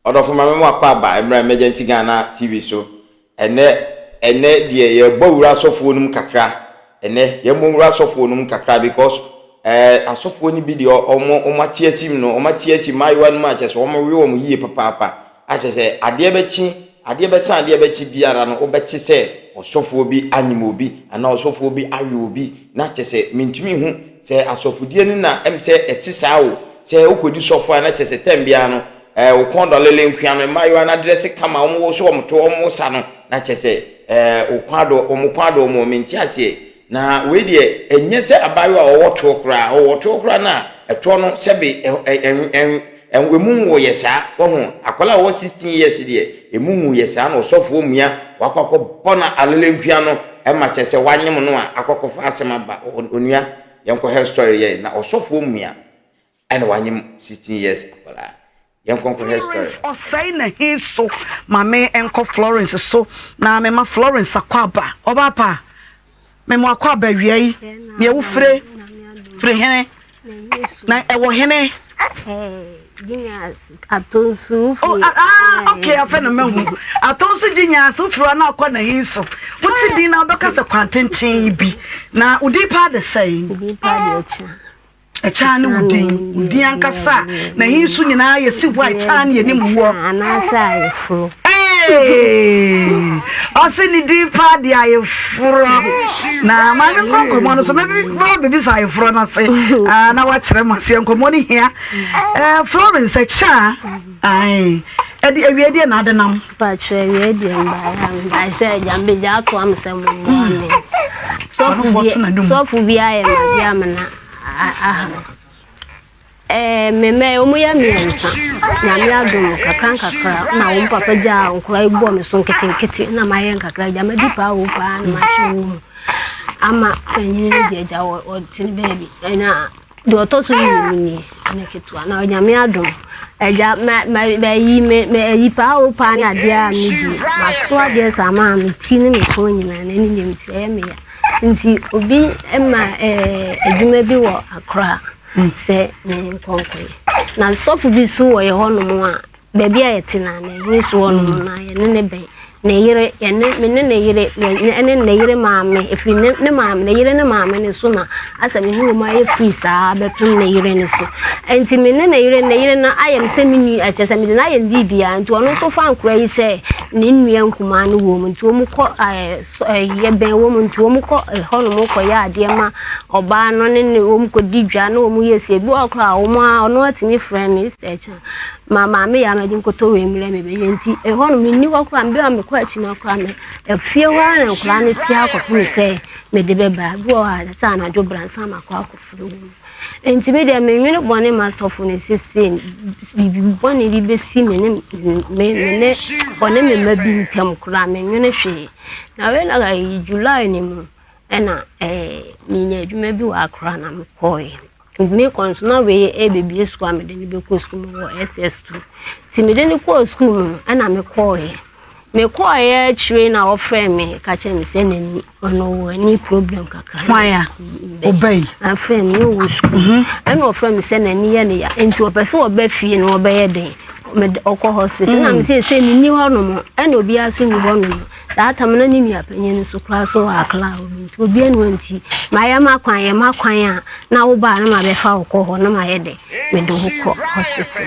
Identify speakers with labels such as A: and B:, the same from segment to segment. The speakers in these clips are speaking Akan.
A: Odo for mama akwa ba emergency Ghana TV so ene die ye gbawura asofo num kakra ene ye momura asofo num kakra because asofo ni bi de omati asim no omati asim mayiwa no ma che so omo we omo yie papa ache se ade be san ade be chi biara no obeti se osofo bi anyim obi ana osofo bi ayo obi na che se mintumi hu se asofodie ni na em se eti saa o se okodi sofo ana che se tembia no ukondo lele nkua no mayiwa na dress kama omo so omo to omo sa no na che se omukwado omo menti ase na we de enye se abayo owoto okra na eto no sebe enwemu wo yesa wo akola wo 16 years de emumu yesa na osofo omia wakoko bona alele nkua no ma che se wanyem no akoko fa asema ba onua yenko her story ye na osofo omia ene wanyem 16 years akola yenko her story
B: o say na he so mame enko Florence so na me ma Florence akwaba obapa me mo akwaba wiai me wo frɛ hene na ewo hene
C: Atonsu.
B: Okay, I found a man. Atonsu Jinya, so for an hour, so what's it dinner because of quantity be now? Would you part the same? A channel would do, Diankasa. Now he's soon and I see white tan, you name war, and I say, hey, I send the deep party. I have now, my uncle, so maybe babies I have run. I say, and I watch them. I see Uncle Money here. Florence, a cha. Aye, Eddie, another name.
C: But I said, Jambi Jack, I'm some morning. So for be I am a Yamana. Me omuya miensa na mi adum kakra na papa ja nkura ibo me so nketenkete na mayen kakra ja madipa wo pa na machu ama panyin de ja o tin baby na do to so ni na ketua na onyame adum eja me yi pa wo pa na de a mi di ma so ade sama mi tin mi ko nyina na ni nyem tie me ya nti obi ema adwuma bi wo akra se nkonkwe na sofu bi so wo ye hono a baby a yetina na ni so hono na ye ne ben na yire ye ne yire ne yire maame efri ne maame ne yire ne maame ne so na asa me hu ma ye free saa bepem ne yire ne so enti me ne yire na ayem se me nu ache se me na ye bibia enti ono so fa nkura yi se ne nua nkuma no wo mu nti wo mu ko ye ben wo mu nti wo mu ko hono mu ko ya ade ma oba no ne wo mu ko didwa na wo mu ye se bi okra wo mu ono atimi frame me search mama me ya na din ko to we mire me be enti hono me ni okra mbe am ko achi na okra me efie wa na okra ne ti akofo se me de beba bi o ha sa na jo bransa ma ko akofo enti me de me nwene bone ma sofo ne sisi bibi bone bi be si me ne bone me ma bi ntam kura me nwene hwe na we na ga July ni mu ena mi nya adwuma bi wa akra na me koi me konsona we baby school me de ni be ko school wo SS2 ti me de ni ko school ena me koi train na offer me ka che me se na ono any problem kakra
B: why obey
C: and friend me wo school and offer me se na ni ye ne ya enti o pese oba fie na oba ye den me okọ hospital na me se ni hono mo and obi aso ni hono mo that time na ni nua panyin so class o akla obi enu anti maya makwan a na wo ba na ma be fa okọ ho na ma ye den me do ho hospital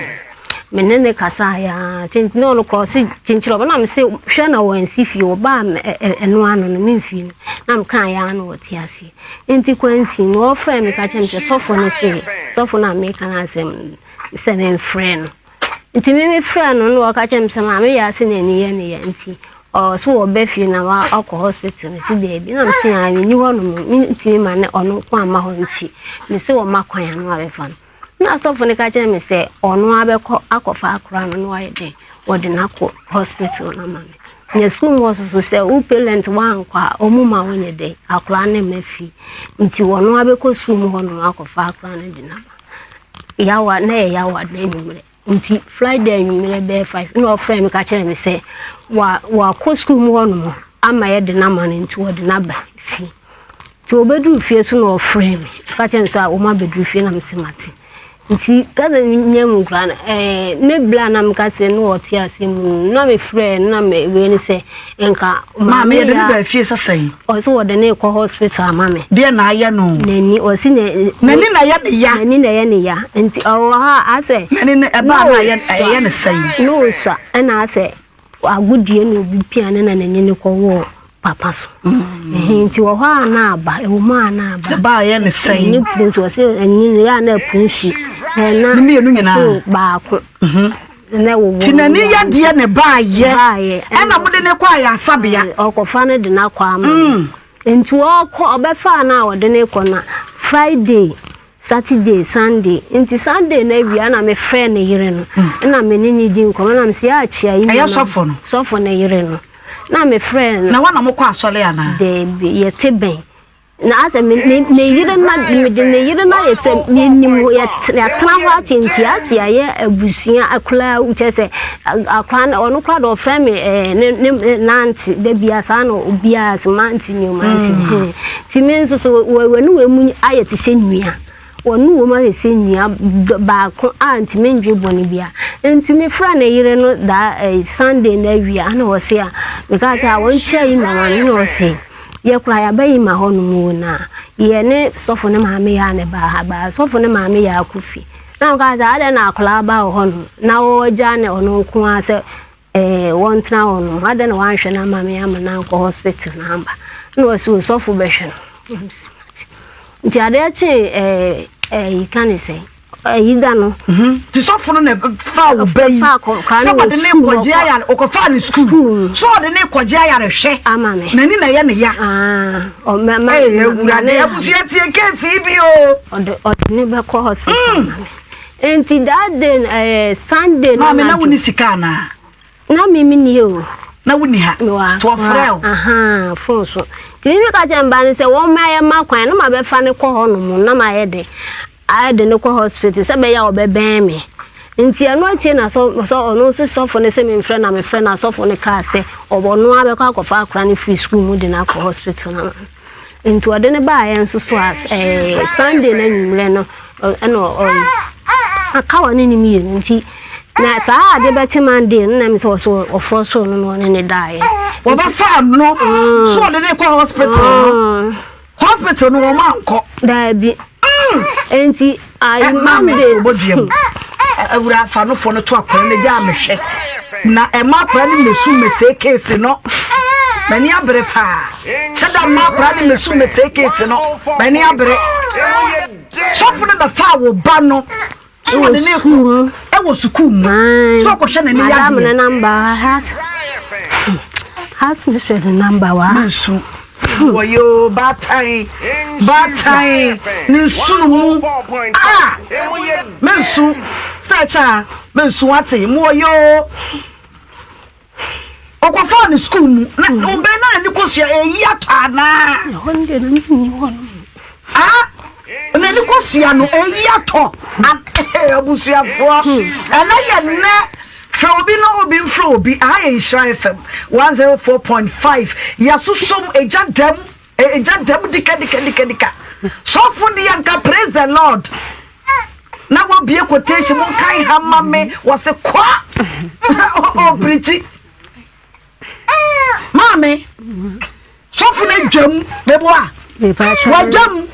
C: menene kasa ya no no ko si chinchiro na me se hwe na wo ansifi wo ba eno ano no me mfi na me kan ya no woti ase enti kwansi no ofre me ka chem se sofo no se sofo na me kan asem se me friend enti me friend no ka chem se ma me ya se na ni ye ne ya enti so wo be fi na wa akọ hospital si de bi na me se ya ni ho no enti ma ne ono kwa ma ho nchi me se wo makwan ya no abefa na sofo ne ka chem se ono abekọ akọfa akra no aye de wodi na ko hospital na mame nya school was so say u parent wan kwa omuma wonye de akra na mafi nti wono abekọ school mu hono akọfa akra na de na yawa na yawa na nyumre nti Friday nyumre be 5 no friend me ka chem se wa ko school mu hono ama ye de na mane nti wodi na ba fi ti obedu fie so no friend me ka chem so a o ma bedu fie na msemati nti kada nyam kran me bla na mkase no oti asem na me friend na me we ni se enka
B: ma me de ba fie sasai
C: o so wode ne ko hospital ma me
B: de na aye no
C: nani o si ne
B: nani na ya de ya
C: nani na ya ne ya nti o ha ase
B: nani na eba na ya ne sai
C: no sa na ase agudie no bi piane na nani ne ko wo papa so nti wo ha na aba e wo ma na aba
B: ba ya ne sai
C: ni prince o se nani ya na prince na
B: ni enu nyina
C: ba ko na wo
B: tinani ya de ne ba ye e na bude ne kwa ya sabia
C: okofa ne de na kwa ma nti wo ko obefa na wo de ne ko na Friday Saturday Sunday nti Sunday na bia na me friend ne yire no na me ni di nko na me se a chia yi
B: na sofo ne yire no na me friend
C: na
B: wana mo kwa asole ana
C: de ye teben na ase me yire na me de ne yire na ye se nim ya tena ho achinti ase ye abusia akula uchese akwa na onu kwa do friend me nanti de bia sa na obia semanti ni manti ti me nso so we nu we mu aye ti se nua onu wo ma se nua ba ko anti me ndwe boni bia enti me fra na yire no da Sunday na wia na wo se a because a won chia yi na wan no se ye kura ya bayi ma honu mu na ye ne sofo ne ma me ya ne ba sofo ne ma me ya kufi na ka za ada na kula ba honu na wo ja ne onu nko ase won tna onu ada na wan hwe na ma me ya na ko hospital na amba na wo so sofo be hwe nti ade achi kan say yida no
B: ti sofo no na fa wo bayi so wode ne kwaje aya o ko fa ni school so wode ne kwaje aya rehwe
C: amane
B: nani na ye ne ya
C: o mama
B: ewura ne abusia tie kesi bi o
C: ode ne be ko hospital enti that day Sunday
B: na woni sika na
C: mimi ni o
B: na woni ha to frel
C: fo so ti mi ka jamba ni se wo ma ye ma kwan na ma be fa ne ko ho no mu na ma ye de ade ne ko hospital se be ya obeben me nti anu achi na so onu se sofo ne se me friend na sofo ne ka se obonu abe kwa akofa akra ne free school mu de na ko hospital na nti ode ne ba ya nso so as Sunday na nyimre no akawa ne ni mi nti na saa ade be chimande na mi so ofo so no ne dai
B: wo ba fa no so ode ne ko hospital no wo ma nko
C: da bi enti ai Monday
B: bodiem awura fa no fo no to akwa ne ja mehwe na e ma pra ni mesu me se case no mani abre pa chada ma pra ni mesu me se case no mani abre so fo na fa wo ba no so de ne ku e wo sukuu so ko hwe na ni ya
C: na number has me number wa
B: mesu Wayo batai nisunu mensu sacha mensu ate mu wayo okofa ni school mu na ombe na ni kosia eyi atana na ni kosia no eyi ato abusia fo ana ye ne Frobi no obi Frobi I Isha FM 104.5 Yasusom ejadem dika so for the yanka praise the Lord na wo bie quotation mo kai hamma me was a kwa oh pretty mame so for the jam beboa wajam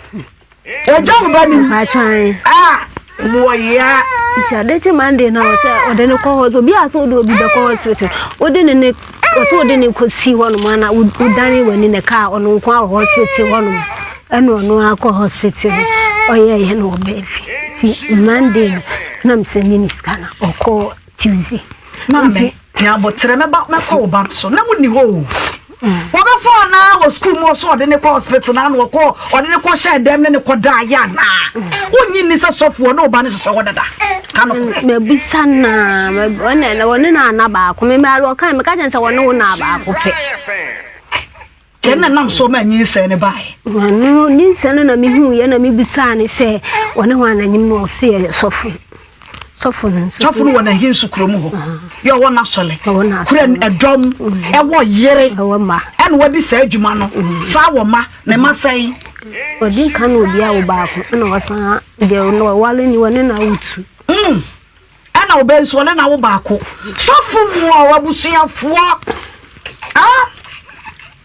B: bani moya
C: Chade Monday na say ode ne ko obi aso do obi be ko hospital ode ne oto ode ne ko si ho no na udani wani ne ka ono nko a hospital ho no eno ono akọ hospital oye no obefi ti Monday na mseni ni scanner oko Tuesday
B: mama ya botre me ko ba so na woni ho obe for na wo school mo so ode ne ko hospital na no ko ode ne ko share dem ne ko da ya na wonyi ni se sofo na oba ne se so dada kanu
C: me bisa na me woni na na ba ko me ma ro kan me ka jen se woni wo na ba ko pe
B: kenna nam so ma nyi se ne bai
C: wonu ni se na mi hu ye na mi bisa ni se woni ho ananyim no se sofo no wana hinsu kromu ho ye wona sole kura edom e wo yere e wo ma
B: en wodi sa adwuma no sa wo ma ne ma sai
C: odi kan obi a wo baako na wasan de no wale ni wone na wutu
B: ana obe so wale na wo baako sofu mu a wabusuafo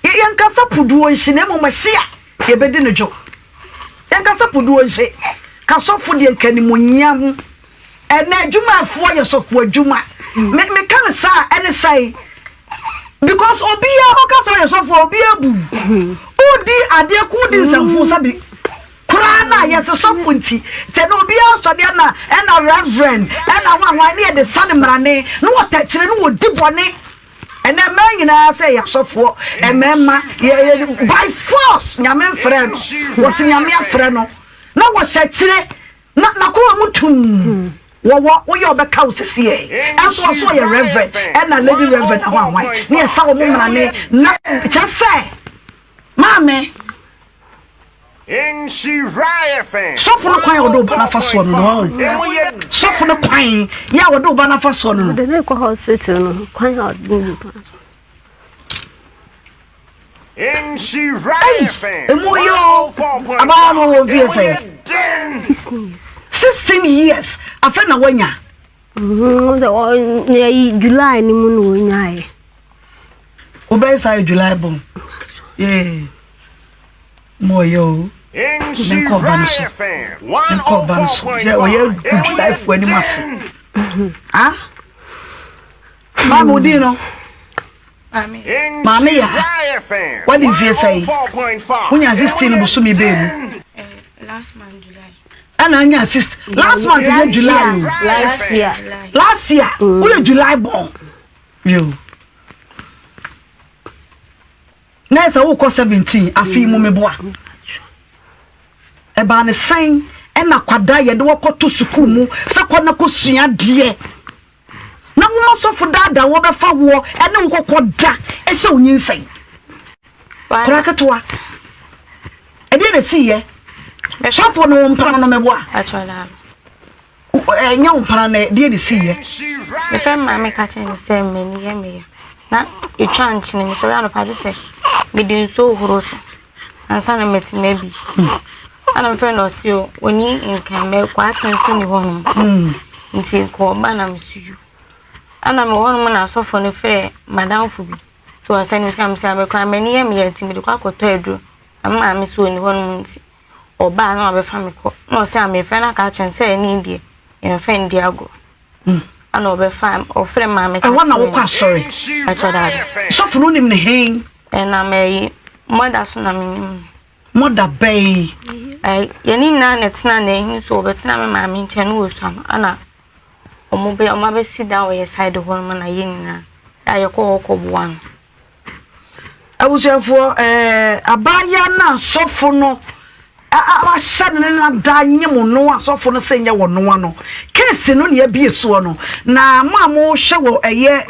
B: yankasa puduo nshi na mo mahia yebedi no jo yankasa puduo nshi ka sofu de nkanimonyam ena adwumafo ye sofu adwuma me kan sa ene sai because obiya okasa ye sofu obiya bu odi ade ku di nsamfo sabi kurana yes sofu nti te no obiya so de na ena reverend ena wanwan ne de sanmrane no wotachire no wodi bone ena man nyina say ya sofu emema by force nyame frɛ no wosi nyame afrɛ no na wo hyachire na ko mutum wo yo be ka osisi e enso so ye reverend ena lady reverend wanwan ne esa wo mrane na chase mame sofu no kwan odo bana faso no sofu no kwan ya odo bana faso no
C: de ko hospital no kwan odo paso
B: Emoyo about no VSA 16 years afena wanya
C: July ni mu no nyae
B: obesa July bon moyo Nko Banso yeah oye July for any mass Mama Udino Mami ya what did you say when you 16 busumi be
D: last month July
B: and anya assist last month July last year we July born you next we ko 17 afi mu meboa e ba ne san e na kwada ye de wo to school mu se ko na ko sua de na wo sofu dada wo be fa wo ene wo kokoda e se onyinsai krakatoa e de na si ye sofu no mpana no meboa
D: actually
B: nya mpana na de si ye
D: the friend ma me ka chen se me ni ye me na e twa nchine me so ya no pa de se me din so horoso ansa na meti maybe ana friend o si o oni nkan me kwa tin so ni hono nti ko ba na msiyu ana me hono na sofo no fe madam fubi so asani mi kam se abekwa mani ye me yenti me de kwa koto edu amma me so ni hono nti oba na obefa me ko no se am fe na ka chen se ni die en fe ndi ago ana obefa o frɛ ma me
B: I wanna wo kwa sorry
D: achoda
B: sofo no nim ne hen
D: na me mother so na me
B: mother bay
D: yani na netina na hin so obetina me ma me nche no osu ano ana omabe sit down your side ho no na yinina ayeko okoboa no
B: awusiafo abaya na sofo no a shade na danye mo no asofo no senya wo no ano case no ne bie so no na mo hwe wo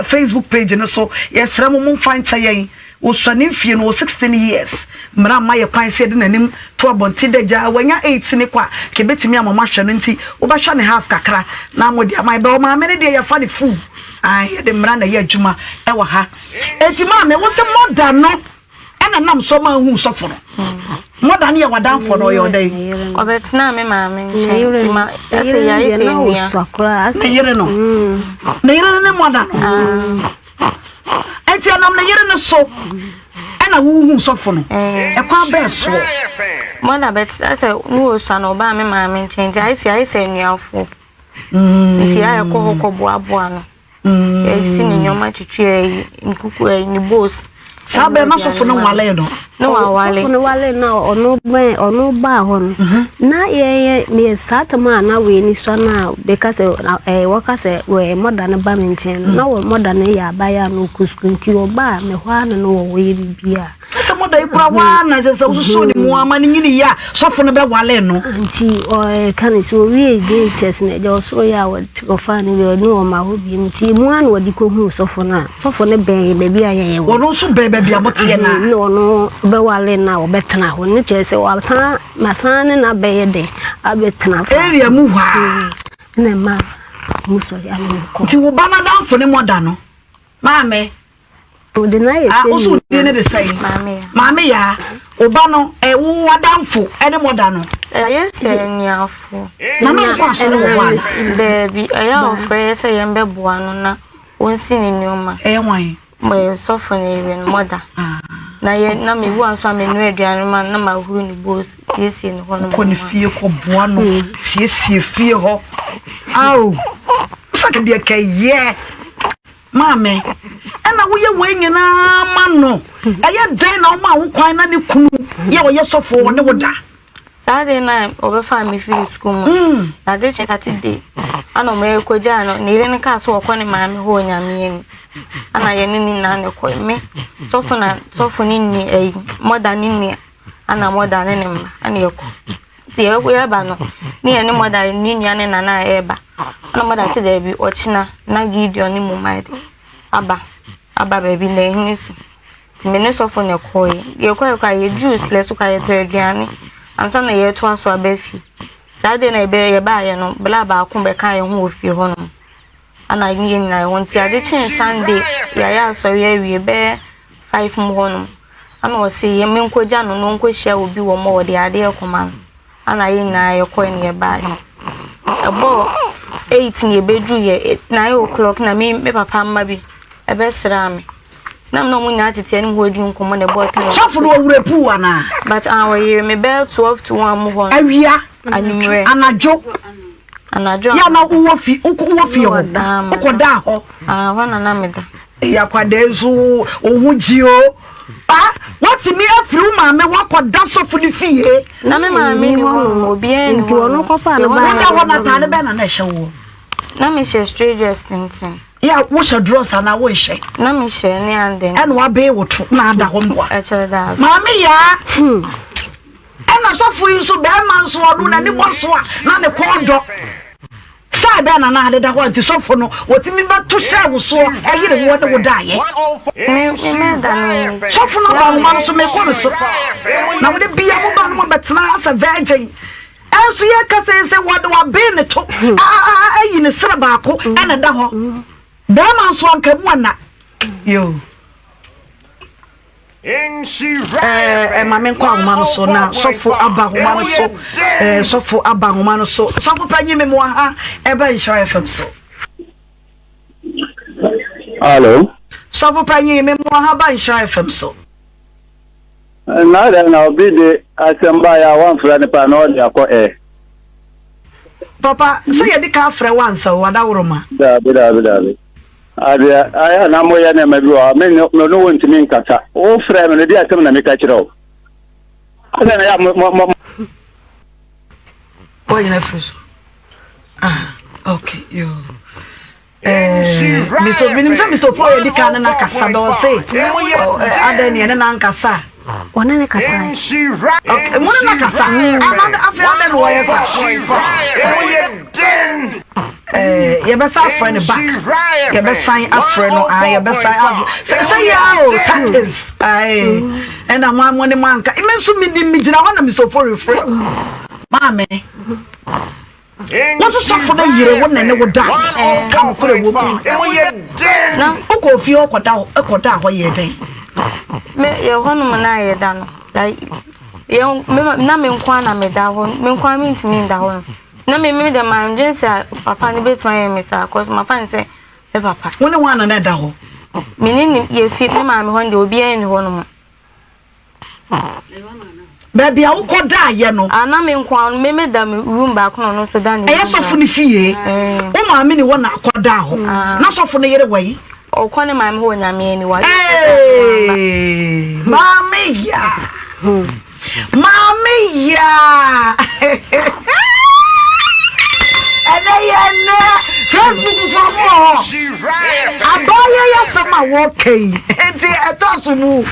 B: Facebook page no so yesra mo fan chayen osane fie no 16 years mra ma ye kwan se de nanim to abonti daja wanya 8 ne kwa ke betimi amama hwe no nti wo ba hwe ne half kakra na mo de amai be o ma me ne de ye fa de full ai de mra na ye adwuma e wa ha eti ma me wo se modern no ena nam so ma hu sofo no modern ye wadan for no yo dai
D: obetina me ma me nche ti ma ase ya ise ni
B: na yere no na yere ne modern enti anam na yere no so ena wo hu sofo no e kwa be so
D: mona bet ase nu osu na oba me ma me nche ise nuafo nti aye ko hokobo aboa no isi ni nyoma twitwe nkuku ni boss
B: sabe ma sofo no wale no
C: no wale na ono ba ho no na ye me satama na we ni so na because wakase we modern ba me nchen na we modern ya ba ya no kuskunti oba me hwa no wo ye bibia
B: se modern kura wa na se so ni mu ama ni nyini ya sofo no be wale no
C: nti kan so we je chess na je so ya wo fa ni we no ma ho bi nti mu an wodi ko hu sofo ne be bia ye
B: wono so be bia motie na
C: no be wale na obetena ho ne chese wa san masane na be de abetena
B: area mu hwa
C: na ma musori anu ko
B: ti wo bana dan fo ne moda no maame Also, the same. Mammy, ya. Obano, a wadamfo, any modano.
D: Yes, anyafo.
B: Mamma,
D: there be a young phrase, a young babuana, one sin in your ma.
B: Why?
D: My softening mother. Na ye na me wu anso me no aduane ma na ma huru ni bo siesie ne ho no
B: ko ne fie ko boa no siesie fie ho aw saka de kaye mame ana wo ye wenyina ma no aye den na ma wo kwan na ne kunu ye wo ye sofo ne wo da
D: Saturday night obefa me free school mo na de Saturday ana me koja no ne ile ne ka so okọ ne mame ho nyame ni ana ye ni na ne ko me sofo ni ni mother ni ana mother ne ma ana ye ko ti e ko ba no ni ye ni mother ni ane na e ba ana mother se de bi ochina na Gideon ni mo mai aba baby na ehini su ti me ne sofo ne ko ye ko ye juice le so ka ye aduane ansa na ye to aso abafi Saturday na ebe ye ba ye no bla ba ko be kan ye ho ofie ho no ana ni na won ti ade chin Sunday ya so ye wie be 5 mo no ana o se ye menkoja no no nkohia obi wo mo wo de ade ekoma ana ye na ye ko ni ye ba ye ebo 8 ni ebedu ye 9 o'clock na me papa mma bi ebe sra me na no munya atete ani ho di nkomo ne boy tan
B: so for owurepu ana
D: but our year me be 12 to 1 mo ho
B: awia
D: anumre
B: anajo ya na uwo fi ho ukoda ho
D: wana na meda
B: ya kwadenzo ohugio what me afru mame wakoda sofu ni fie
D: na me mame ni ho obi en
C: nti wono kofa na ba
B: na ho na tane be na hye wo
D: na me share strangers tintin
B: ya wo hye dross na wo hye
D: na me share ni anden
B: en wa be wo to na ada ho mboa
D: a chere da
B: mame ya ena sofu inso be ma nso onu na ni boso a na ne kodo sai be na na da ho nti sofu no wotimi ba to share wo so eyire wo de wo daye
D: me da ni
B: sofu no ba ma so me ko so na wo de bia mo ba no betena as a virgin enso ye ka se wo de wa be ne to ayi ne sra ba ko ena da ho da ma so anka mu na yo mame kwa homa so na sofu aba homa so sofu aba homa so sofu panyi me mo ha eba Insha FM so
E: hello
B: sofu panyi me mo ha ba Insha FM so
E: na da na obi de asamba ya wan fra ne pa na o dia ko
B: papa say ye di ka fra wan so wada woroma
E: da bi aya na mo ya na ma bi wa me no wonti min kata o fra me no dia tem na me ka kire o ada na ya mo
B: boy na first okay yo Mr. Paul ye di ka na kasa do say ada ni na nkasa
C: Ona ne kasa.
B: Okay, mo na kasa. Amanda afia den wo ye sa. You be sa friend back. You be sign up friend no you be sign up. Say ya o tatis. Ai. And am one money man ka. Imen so mi gina ho na mi so for refre. Mame. What's the for the year when they would die? Come for a woman. Now, Uncle Fio Koda, what ye day?
D: Me, your honor, and I done like young Namin Kwana made that one, Minquaming to me in that one. Nammy, the man just said, Papa, bit my miss, cause my fan say, Papa,
B: when one another hole.
D: Meaning, you fit me, my one will be in one.
B: Baby, I will die, you know.
D: And I'm in Kwan, me made them room back on to Danny.
B: I saw funny fee. Oh, my mini one I called down. Not so funny away.
D: Oh, calling my home, I mean, anyway.
B: Hey, Mammy, ya. Mammy, ya. And I Facebook for more. I buy you from my walking. And they toss to move.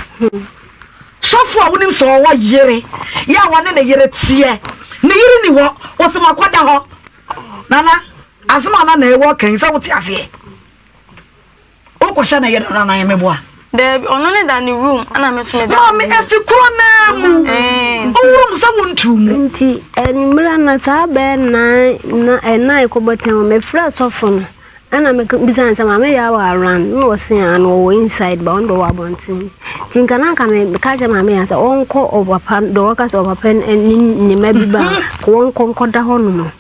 B: So for when you saw what year, ya one in a year at sea. Near any walk, what's my quadra? Nana, as man on a walking, so what you say. Oh, question I get on I am a boy.
D: There only than the room, and I miss me.
B: Mammy, if you crown, oh, someone to
C: Nti enimra na ta be na enai ko boten me fra sofo no ana me bisa nsa mama ya wa around no se an wo inside ba ndo wa bontin tinka na ka me ka je mama ya sa onko obapa do waka so obapa ni mabi ba ko onko da hono no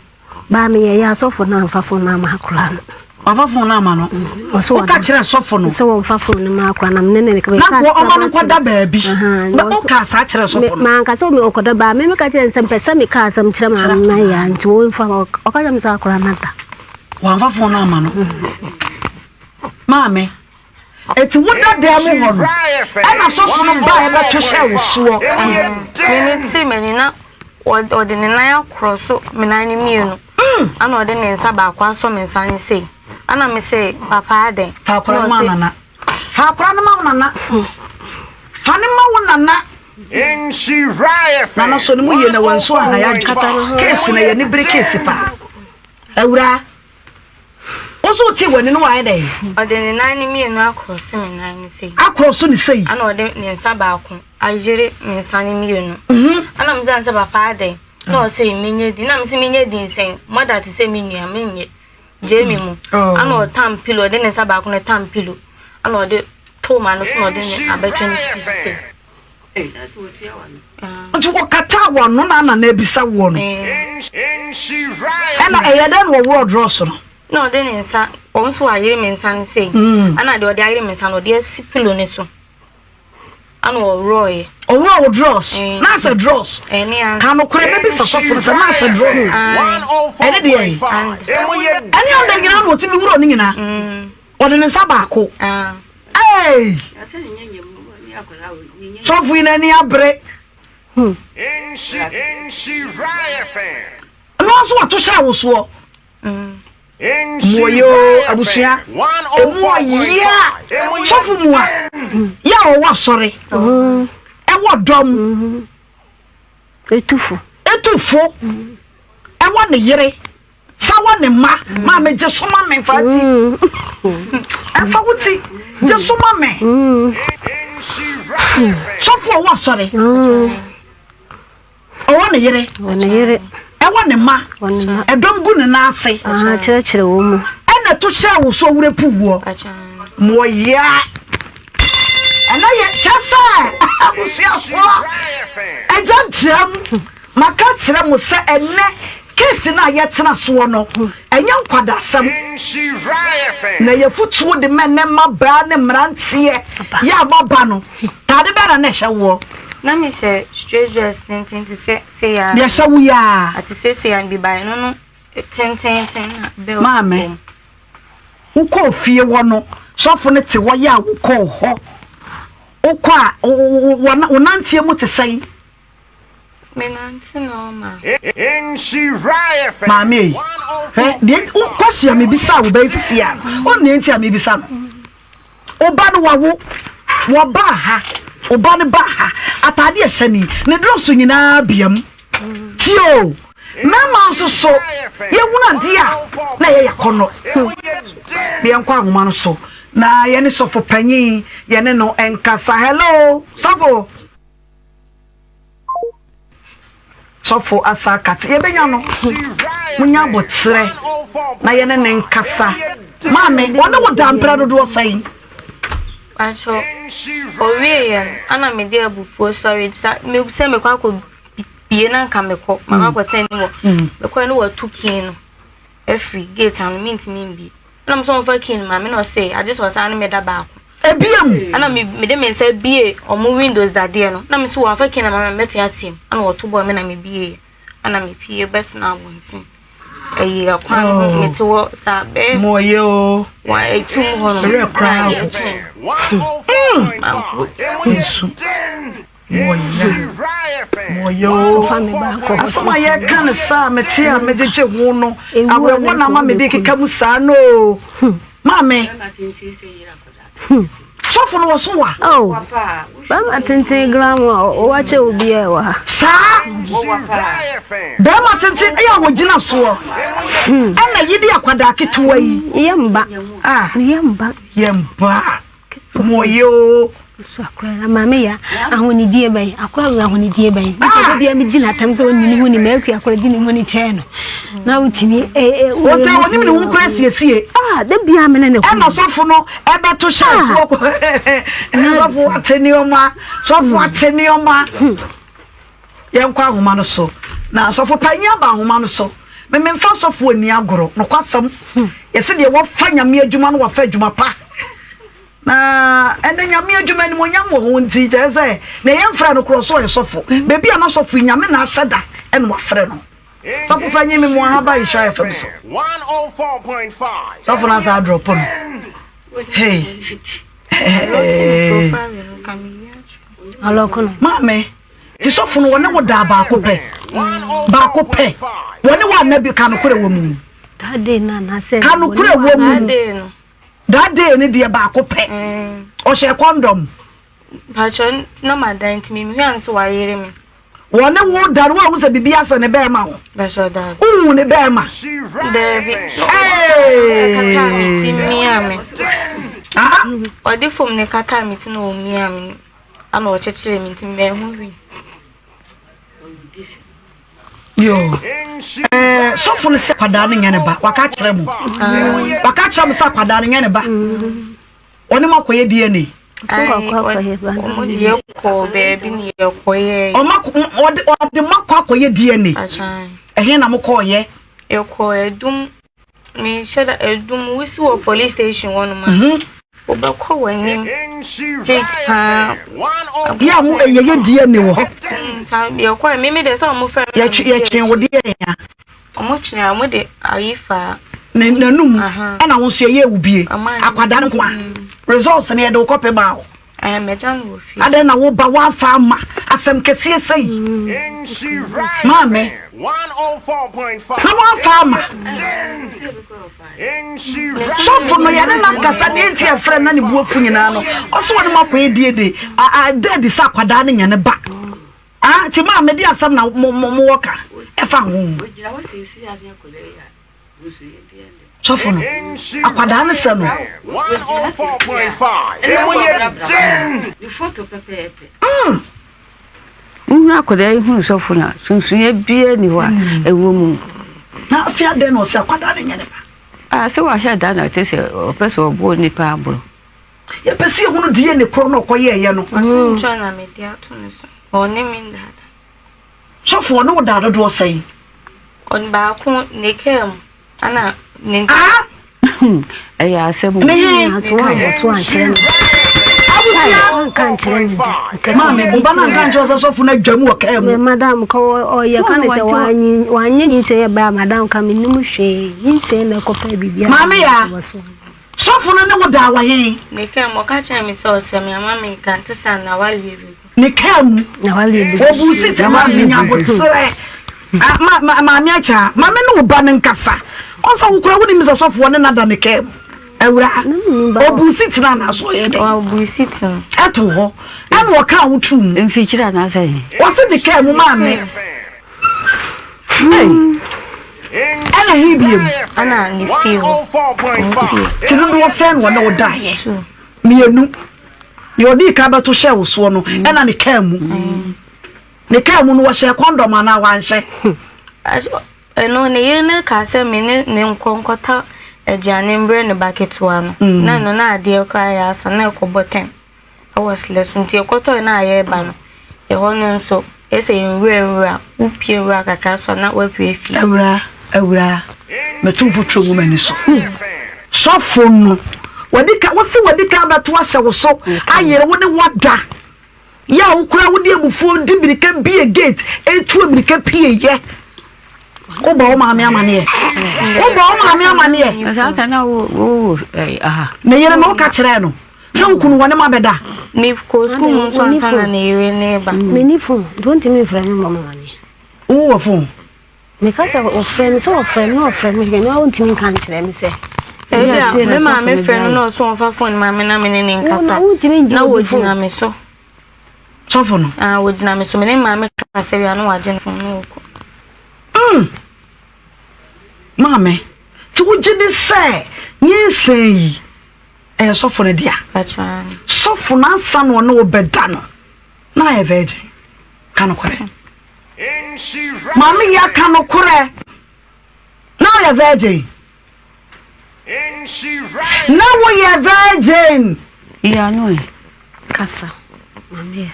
C: ba me ya sofo na mfafo na makura no
B: afafo na ma no o ka kire sofo no
C: so wo mfafo na makura na mne ne ka
B: na ko o ma no da baabi na o ka sa kire sofo no
C: ma nka so me okoda ba me ka kire nsem pesa me ka asam kire mama ya nti wo mfa o ka jam sa akura na da
B: wamfafo na ma no maame eti wuda de mu ho no ana sofo no ba e ba to hye wo suo
D: me ti me na ode ne nan akro so me nan ni mienu ana ode ne nsa ba kwa so me nsa ni sei ana me say papa ade
B: papa ma nana papa na ma nana fani ma wonana
F: in she riot
B: nana so ni mu ye na wanso aha ya kata case na ye ni break case pa awura oso ti wani no wa dey
D: ode ne nan ni mienu akro so me nan ni sei
B: akro so ni sei
D: ana ode ne nsa ba kwa ajere me nsa ni mienu ana me nsa papa ade no say menye di na me say menye di nsen mother ti say menua menye Jamie mu ana o tam pillow de ne saba ko ne tam pillow ana o de to ma no so de ne abetwe ni sisi
B: that's what you want o kata wo no na na ebisa wo no ana eyeda no wo dross no
D: de ne nsa o so ayire me nsa ne sei ana de o de ayire me nsa no de si pillow ne so ana o roy
B: o wo dross na sa dross ka no kure be bisa so for na sa dross ene de ani on de gina no ti mi wuro ni gina o de nsa ba ko eh so fu ina ni abre
F: in she riot fan
B: no so wa to sha wo so moyo abusia moya sofu mua ya o wa sore e wo dom
C: etufo
B: e wo ne yere sa wo ne ma me je soma me fati e fa wuti je soma me sofu wo sore o wo ne yere e wo ne ma e dom gu ne na ase
C: kire wo mu
B: na to sha wo so wure puwo moya ana ye chasa abusia so eja jam maka kire mo se enne kesi na ye tena so no enya nkwadasam na ye futu de menne mabra ne mrantie ya baba no tade bera na hye wo
D: na me say straight dress tintin to say ya
B: ya hye wo ya
D: ati say ya bi bai no tintin bel
B: mame uko fie wo no sofo ne te wo ya uko ho uko a wonantie mu te sai
D: me nanti no ma
F: in she riot fan
B: mame de kwasi me bisa wo be fia o ne ntia me bisa no oba no wo ba ha oba ne ba ha atade ehye ni ne drosso nyina biam tio mama so ye wuna dia na ye yakono bi enko ahoma no so na ye ne sofo panyi ye ne no enkasa hello sofo asakat ye benya no munya botre na ye ne enkasa mame wona wo dampra do sai
D: aso owie ana me dia bufuo sorry me se me kwa ko bie na nka mekọ mama kweten ni wo mekọ ni wo tukin no every gate and mint bi na mo so fa kin ma me no say I just was an me da ba ko
B: ebiem
D: ana me de me say bie omo windows da de no na me so wa fa kin na mama meti atim ana wo to bo me na me bie ana me pie bet na wontin eyi akwan me ti wo sa be
B: moyo
D: wa etum ho no
B: re cry moyo asoma ye kan sa meti a mejeje hu no awe wona ma me de keka mu sa no mame sofo no so wa
C: ba ma 10 gram o wa che obi e wa
B: sa ba ma 10 e ya wo gina so ana yidi akwada ketuwa yi
C: yemba
B: yemba moyo
C: so akra mama ya ahoni die ban akra ahoni die ban so bia me di na tam so ni hu ni ma akua akra di ni hu ni che no na utimi
B: wote woni me hu kra siesie
C: da bia me ne
B: e no sofo no e beto sha so ko sofo atenioma ye nkwa ahoma no so na sofo panya ba ahoma no so me mfa sofo ani agoro no kwasam ye se de wo fa nyame adwuma no wo fa adwuma pa na ene nyame adwuma ni monyam wo nti je se na ye mfra no kro so ye sofo bebi ana sofo nyame na aseda ene wo frɛ no sofo panya me mo ha ba isha FM so
F: 104.5
B: sofo na sa drop no hey
C: alokono
B: mame ti sofo no wona wo da ba ko pe woni wa na bi kan kure wo mu
C: dade na na se
B: kan kure wo mu dade ni de ba ko pe o she condom
D: patron na madan ti mi hwan so wa yere mi
B: wona wo da no wo se bibia so ne be ma wo
D: ba so da
B: ne be ma
D: David kaka mi ti mi ame odi fom ne kaka mi ti no mi ame ana o chechire mi ti me hu wi
B: yo sofo no se kwada no nyane ba waka kire mu waka kire mu sa kwada no nyane ba oni makoye DNA
C: so kwa ye ba
D: o di ye ko baby ni ye ko ye
B: o odi makoye DNA ehe na mko ye
D: e ko edum mi sheda edum wisi wo police station wonu ma oba ko wanim straight pa
B: ya mu ye DNA wo
D: sa ye ko me de so mo fa
B: ye twen wo DNA ya
D: omo twen amo de ayifa
B: nanum ana wo so ye ubie akwada nko a results na ye de kope ba o
D: mejan wo fi
B: ade na wo ba wa fa ma asem kese sei mame
F: 104.5
B: na wa fa ma so for no yare na kasa de ntia frɛ na ne buafu nyina no oso woni makoye diede a de sa kwada ne nyane ba ti mame de asam na mo woka e fa ho so for no akwada ne se no
F: 104.5
G: the photo pepe akwada hu so for na sunsun bia ni wa ewo mu
B: na afia de no se akwada ne nyane ba
G: se wa sha da na te se o person obo ni pa abro
B: ye pesi hunu die ne kro no koye ye no
D: aso ncha na media to no so oni min da
B: so for no da do say
D: on ba ko ne kem ana ne
G: ya asem
C: ne so an chen kan chen
B: mama bo bana kan cho so fu na dwamu o ka mu
C: madam ko o ye kan se wanyi ni se ba madam ka minum hwe ni se na ko pa bibia
B: mama ya so fu na ne wo da wa he
D: ne kem o ka cha mi so se mi mama mi kan te san na wale bi
B: ne kem
C: na wale bi
B: obu si te ma mi nya bo sere ma mi acha mama ne wo ba ne nkasa on sa wo kura wo ni mi so fu ne na da ne kem awura obu si te na so ye de
D: obu si te
B: eto ho an wo ka wo tum
G: mfikira na say
B: wo se de kem ma me ana hibiem
D: ana ni feel
F: 104.5
B: kinu no fen wo na wo da ye mienu ye odi ka ba to share wo so no ana ne kem no wo share condom ana wa nhye
D: no ne ye ne ka se me ne nkonkota ejane mbre ne baketwa no na no na ade kwa ya asa na ekoboten I was less unti ekoto na aye ba no e hono nso ese nwura upie nwura kaka so na wapie fi
B: awura metumfu twemu mani so so fonu wadika ba to ahye wo so ayere wo ne wada ya wo kura wo de abufuo dibirika bie gate etu amirika pie ye oba o maame amane ye
G: asa na wo aha
B: me yere no ka kire no se nkunu wone mabeda
D: mi ko school mun so ansana na yere ne ba
C: meni phone don't me friend mama mani
B: wo phone
C: me ka sa o friend so o friend me no want me kan kire me se
D: ya me ma me friend no so on fa phone ma me na me ne nkasa na wo jina me so
B: phone
D: wo jina me so me ne ma me ka se wi anu wa jina phone no ko
B: mame tu wujide se nyensen yi sofo ne dia
D: Pacha.
B: sofo na ansa no no obeda no na ye virgin kano kore mami ya kano kore na ye virgin na wo ye virgin
G: ya no
C: Kasa. Mami.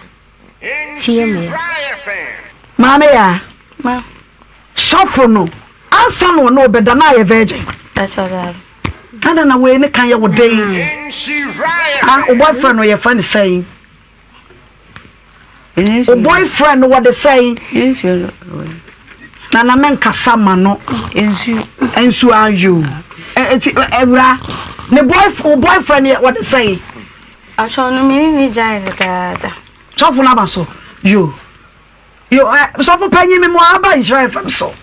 B: mami ya
D: Ma.
B: sofo no ansa no no obeda na ye virgin
D: Pacha da.
B: Kada na we ne kan ye wo den o boyfriend no ye friend saying o boyfriend what they say na men kasa ma no ensu ayu ebra ne boyfriend what they say
D: Acho no me ni jai da.
B: so for na ba so yo so for panyi me mo aba Israel fam so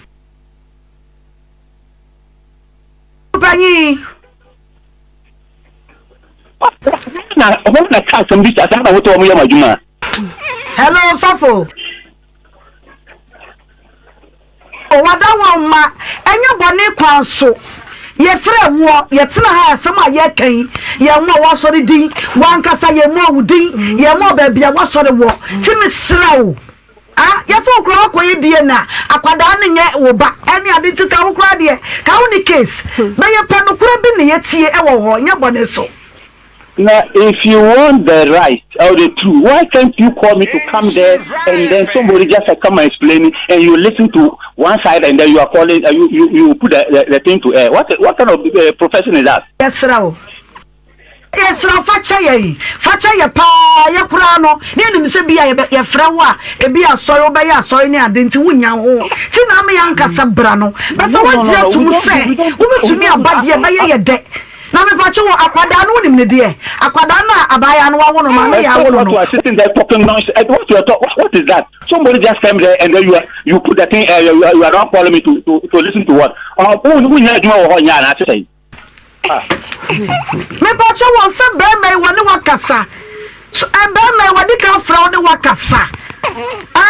B: panyi
E: na ka some this asa na woto mo yama juma.
B: Hello Sofo o wada wo ma enye bone kwan so ye frɛ wo ye tena ha asɛm a ye kan ye mo wo sɔre din wankasa ye mo awudin ye mo ba bia wo sɔre wo ti me srawo ye so kro ko ye die na akwada ne nye wo ba ene ade ti ka wo kro de ka wo ni case na ye pa no kro bi ne ye tie e wo ho nye bone so.
E: Now, if you want the right or the truth, why can't you call me to come there and then somebody just come and explain it, and you listen to one side and then you are calling, you put the thing to air? What kind of profession is that?
B: Yes, Rao. Yes, Rao. Facha ye pa ye kurano. Ni mi se bia ye frawa e bia soro ba ya soro ni ade nti wunya ho. Ti na me yanka sabra no. Ba sa wajia tu mu se. Wo betumi abade ba ye de. Na me pacho akwada no nim ne de akwada na abaya no wawo no ma me ya wo no
E: what you are sitting there talking nonsense. What is that? Somebody just came there and then you put the thing you are not calling me to listen to what who nya adwuma wo ho nya na say
B: me pacho wo se be me wo ne wakasa so be me wo di ka fra wo ne wakasa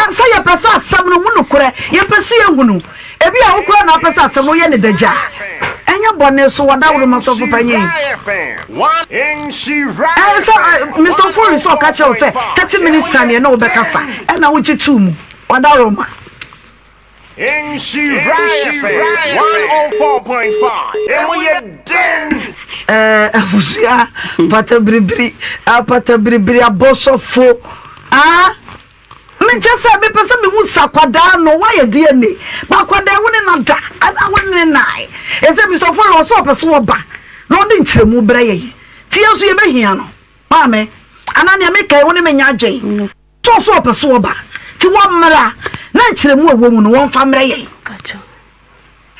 B: say ye pesa asam no mu no kore ye pesa ye hunu ebi a wo kore na pesa asam no ye ne daja enya bone so wada wo ma so fanyi so Mr. Fury so catch you say 30 minutes time na wo be kasa e na wo chi tu mu wada wo ma
F: in Shiraya 104.5 and we are den
B: abusia pata bribri abosofo me just say me person me hu sakwada no why e DNA ba kwada wo ne na da ana wo ne nai e se bi so fo lo so person wo ba no de nchiremu breye ti yeso ye behia no ma me ana ne me kai wo ne me nya adwen so person wo ba ti wo mra na nchiremu awo mu no won fa mra ye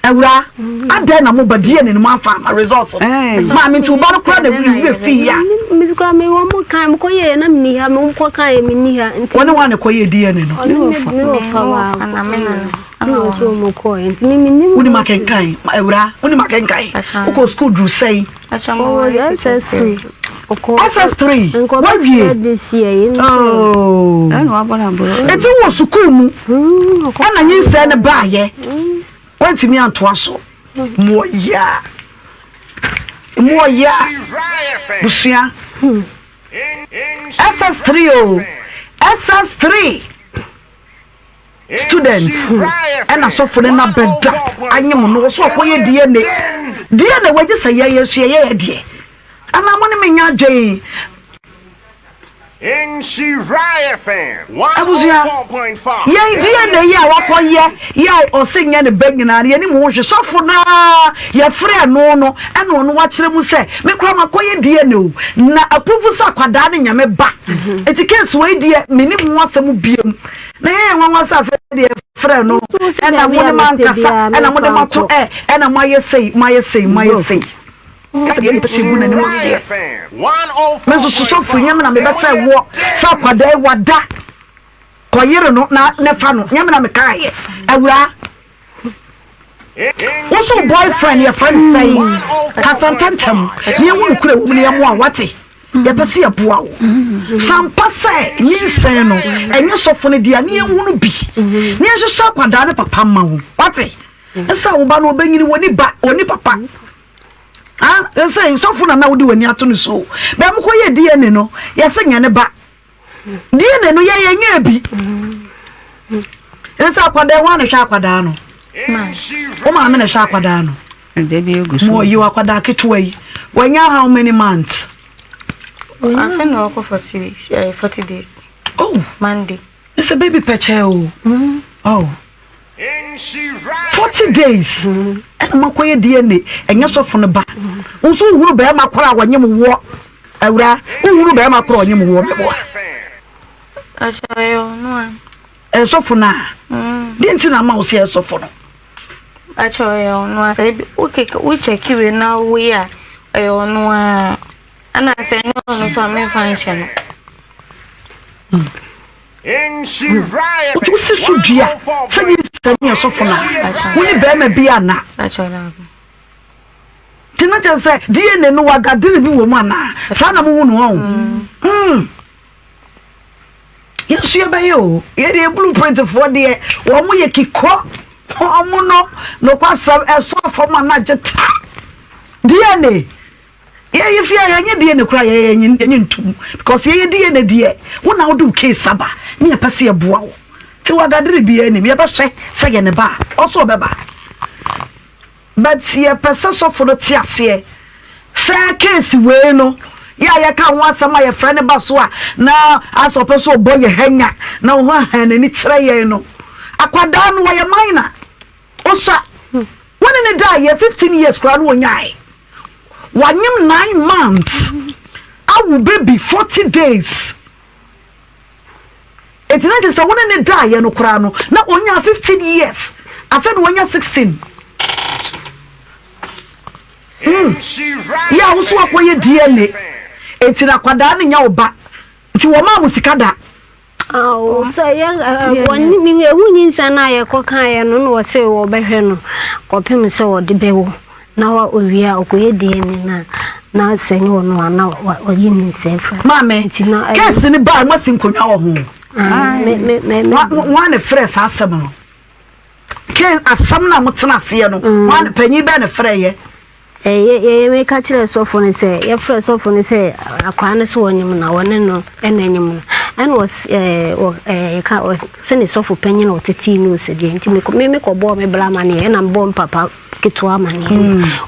B: Ewura ade na mo badie ne mo afa ma results ma me tu ba no kra na we fi ya
C: me kra me wo mo kan mo koye na me ni ha mo ko kan me ni ha nti
B: woni wane koye die ne no
C: me fa wa ana me na so mo ko nti me ni
B: woni makenkan ewura woni makenkan ko school dru say
C: SS3
B: SS3 what year
C: this year
B: oh
G: ana wa bona bro
B: eti wo school mu ana nyi se ne ba ye wanti mi antoa so moya busia SS3 oh SS3 student and so for na beda anyem no so koye DNA waje saye ye die ana mo ne menya dwen
F: in Shiraya FM
B: 104.5 ye DNA ya wakoye ya osinya ne banyina ne ni mo hwe sofo na ye frɛ no ɛna ɔno wa kyerɛ mu sɛ me kura makoye DNA o na apupu sa kwada ne nyame ba eti case we die me ni mo asɛm biem na ye nwanwa sa frɛ de frɛ no ɛna mo ne mankasa ɛna mo de mato ɛna mo ayɛ sei Kasa yɛ nipa sigu na ne mo aseɛ me so sofo nyame na me bɛsɛ wo sa kwada e wada koyere no na ne fa no nyame na me kaayɛ awura what's your boyfriend your friend saying kasantantam ne wo kura wo ne mo a wate ye pese ye boa wo sampa sai nyinsen no enye sofo ne dia ne hunu bi ne hwehwe kwada ne papa ma wo wate esa wo ba no obanyini woni ba oni papa ah say so fu na wo di wani ato no so be mo koye DNA no yesenya ne ba DNA no ye nya bi esa kwada wa no hwa akwada no o ma me na hwa akwada no
G: de bi eguso
B: mo yi akwada ketewa yi wanya how many months
D: I feel no 40 weeks 40 days
B: oh
D: Monday
B: it's a baby peche oh oh 40 days and makoye DNA enya so fo no ba unso huru be makora wanyem wo awura huru be makora wanyem wo be bo
D: achayo no
B: so fo na dinti na ma wo se so fo no
D: achayo no say okay we check you now we are ayo no ana say no so me function
B: What is Sudia? Send me so for now. Will be be ana. Tina just say, DNA no waga didn't be woman. Sana moon. Yes, you by you. You're a blueprint for the one way kiko. Oh, no, quite a soft for my budget. DNA. Yeah, if you are any DNA cry in because ye DNA dear. What now do case saba? Near Passia Bow. To what I did be any, ever say in the bar, also baba. But ye person for the tiasie. Say case we no. Yeah, you can't want some of your friend Basua. Now, as a person boy hanger. Now, one hand and it's tray no. Aquadan why a minor. Also, when in a die, you're 15 years crown one eye. 9 months. I will baby 40 days. It's not just a one in a die, no crano. Not when you're 15 years. I said when you're 16. Yeah, also up where you DNA. It's in a quadan in your back. To a mamma musicada.
C: Oh, so young one mean a winning and I a cocaine and no was say or beheno. Copy me so the bew. Now we are okay, dear. Now, say no, now what you mean, say,
B: Mammy, guess in the bar must in come home. One a fresh has some. Can as some now what's not fear no. One penny been a fray.
C: May catch us off when I say, your first off when I say, a cranus one you now, and no, and any and was a car was sending soft opinion or tea news again to make or bomb a blamani and I'm born papa. Kitwa mani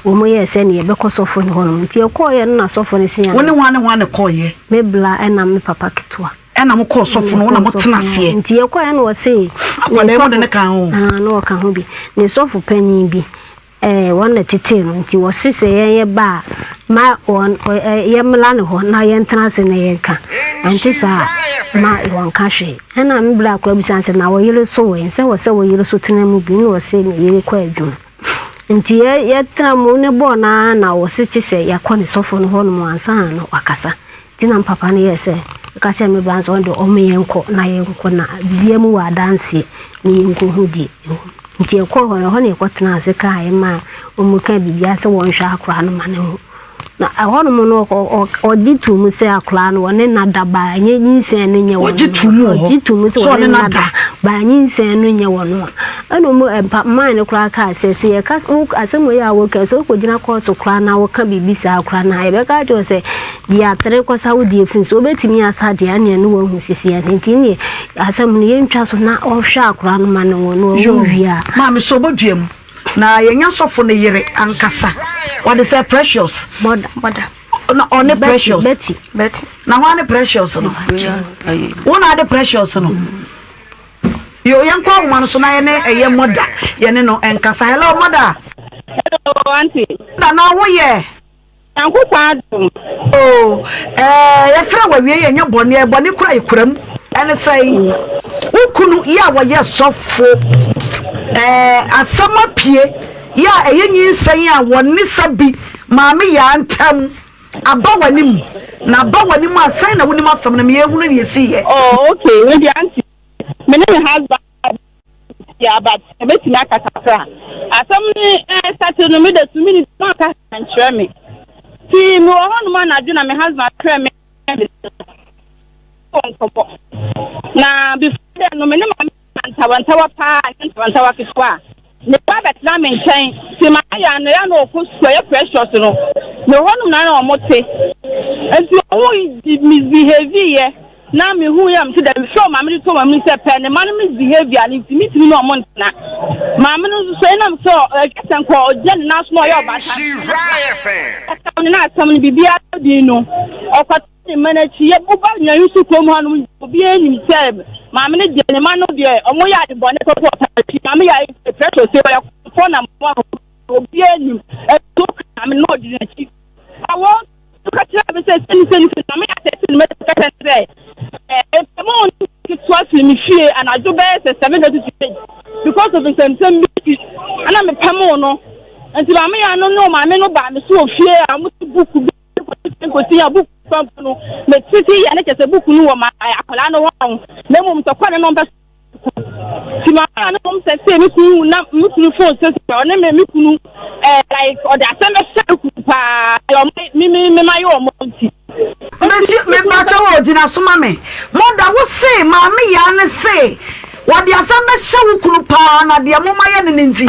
C: omoye se ne because of on hon ti ekoye na so fo ne sia
B: woni wane koye
C: me bla na me papa kitwa
B: na mo ko so fo no na mo tena se
C: ti ekoye na wo se
B: wale mo de ne kan ho
C: no kan ho bi ne so fo panyin bi wona tete no ti wo se ye ba ma on ye mla ne ho na ye ntena se ne ye ka anti sa ma won ka hwe na me bla kwa bi sanse na wo yire so we se wo yire so tena mu bi no wo se ne yire kwa adwum nti ye tramu ne bona na wo se chise yakọ ne sofo no hono ansa na wakasa ti na papa ne yese ka che me branso ndo o me yenko na yenko na bibia mu wa dance ni yenko hudi nti ekọ ho ne ekọ tena ase ka ai ma o mu ka bibia se won hwa akora no mane ho na ahono mu no o ditu mu se akora no ne na daba nye nse ne nye wo
B: ditu mu
C: so ne na da ba nse no nye wo no eno mu man ne kura ka sese ye ka asemo ya wo ka so ko gina court kura na wo ka bibisa kura na e be ka jo se dia tere ko saudi efin so betimi asa dia ne no wo hu sese ya ntini asemo ne ntwa so na o hwa kura no man wo no wo wia
B: ma me so boduam na yenya sofo ne yire ankasa what is precious
C: mother
B: na on the precious
C: Betty
B: na one precious no one are the precious no yo yankwa woman so na ye eye mother ye ne no enkasa hello mother
H: hello auntie
B: na wo ye
H: yanku kwadum
B: oh ye fra wa wie ye nya bone kura ikuram ene sai ukunu ya wo ye sofo asama pie ya eye nyinsan a woni sabi maame ya antam abawanim na abawanim asan na wonim asam na me ehunu ne yesi ye
H: oh okay we di auntie me ne husband ya but ebeti na kakafra asam ni start no me da tumi ni ma ka nchwe me ti me ho no na aduna me husband kra me na before no me ne ma ntawantawa pa kitwa ne pa bet na me nchen ti ma ya no ku so ye precious no no one na omote enti o misbehavior na me hu yam to dem show mammy to mammy say pen the man misbehavior and intimate no month na mammy no so enam so keten ko gen national yo ba ta na tam ni bibia di no o kwati manachi ye buba nya yusu kom hanu obi enim say mammy ne de man no de omo ya de bone ko ko mammy ya pressure say ya for na mo obi enim e to mammy no di na chi I want to catch up and say anything to me. I said to me, if I'm on me fear and I do best 7 because of the same and I'm a pamono. And to me, I don't know my men about me so fear. I must book see a book from the city and it's a book new my Apolano one. No one to quite a number. My mom said, say, not looking for sister, name like, or the assembly, my own monty.
B: Jina Sumame, Mother would say, Mammy, Yana say, what the assembly show could pan, the Amoma Ninti.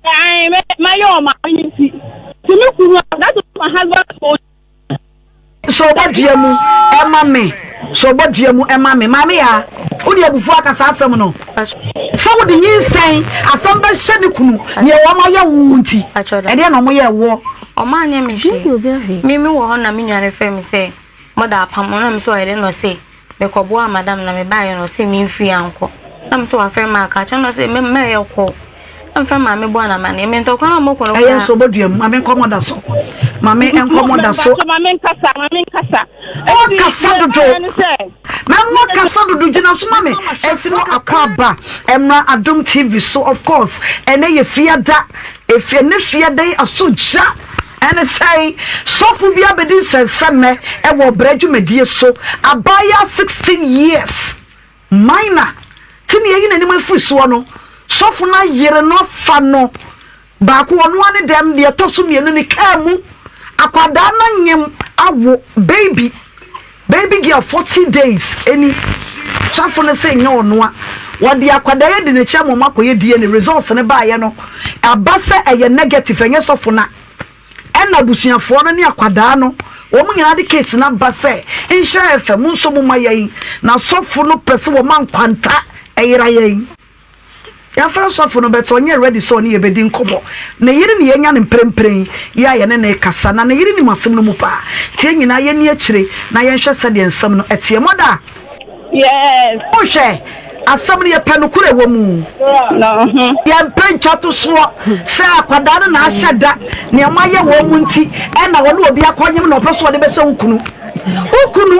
H: I met my own monty. To look, that's my husband.
B: So what Giamu, Emma me. So what Giamu, Emma me, Mamma, who you before Casamono. So what the years saying, Assembly Shedikunu, near Wamaya Wounty, and then Omoya war.
D: O my name is Mimi won a minion FM say, Mother Pamona, so I didn't say, the Coboa, Madame, na me buy or see me free uncle. I'm so afraid my catch and I say, May or call. I'm from Mammy Bona, my name, and talk on more. I am so good, Mammy Commoda so. Mammy and Commoda so. Mammy Cassa, Mammy Cassa. Oh, Cassandra. Mamma Cassandra do Genas Mammy, and see a crabba, and not a dumb TV, so of course, and then you fear that if you're not fear they are so jack. And I say, so for the Abedin says, Summer, and will bread you, my dear, so I buy 16 years. Minor, 10 years in any food swallow. So for na year no fano back one of them the atosumi and the camu aquadana nyem awo baby girl 40 days any chafuna say no no what the aquadaya de chamo makoye die any results ne ba ye no abasa eye negative enye so for na ena busuafo no ne akwadaa no wo mu nyina de case na ba fe insha FM nso mu mayen na sofo no pese wo man kwanta eyira yen ya first of no beto onye ready so ne yebedi nkobo na yiri ne yenya ne mprempren ya ye ne kasa na yiri ne masem no mu pa tie nyina ye ne akire na ye hwe sade ensam no etie moda
H: yes
B: o hwe asam ne ye panukure wo mu
H: no
B: ya mpencha to so se akwada na ahyada ne maye wo mu nti e na wo ne obi akonyem na opeso de bese ukunu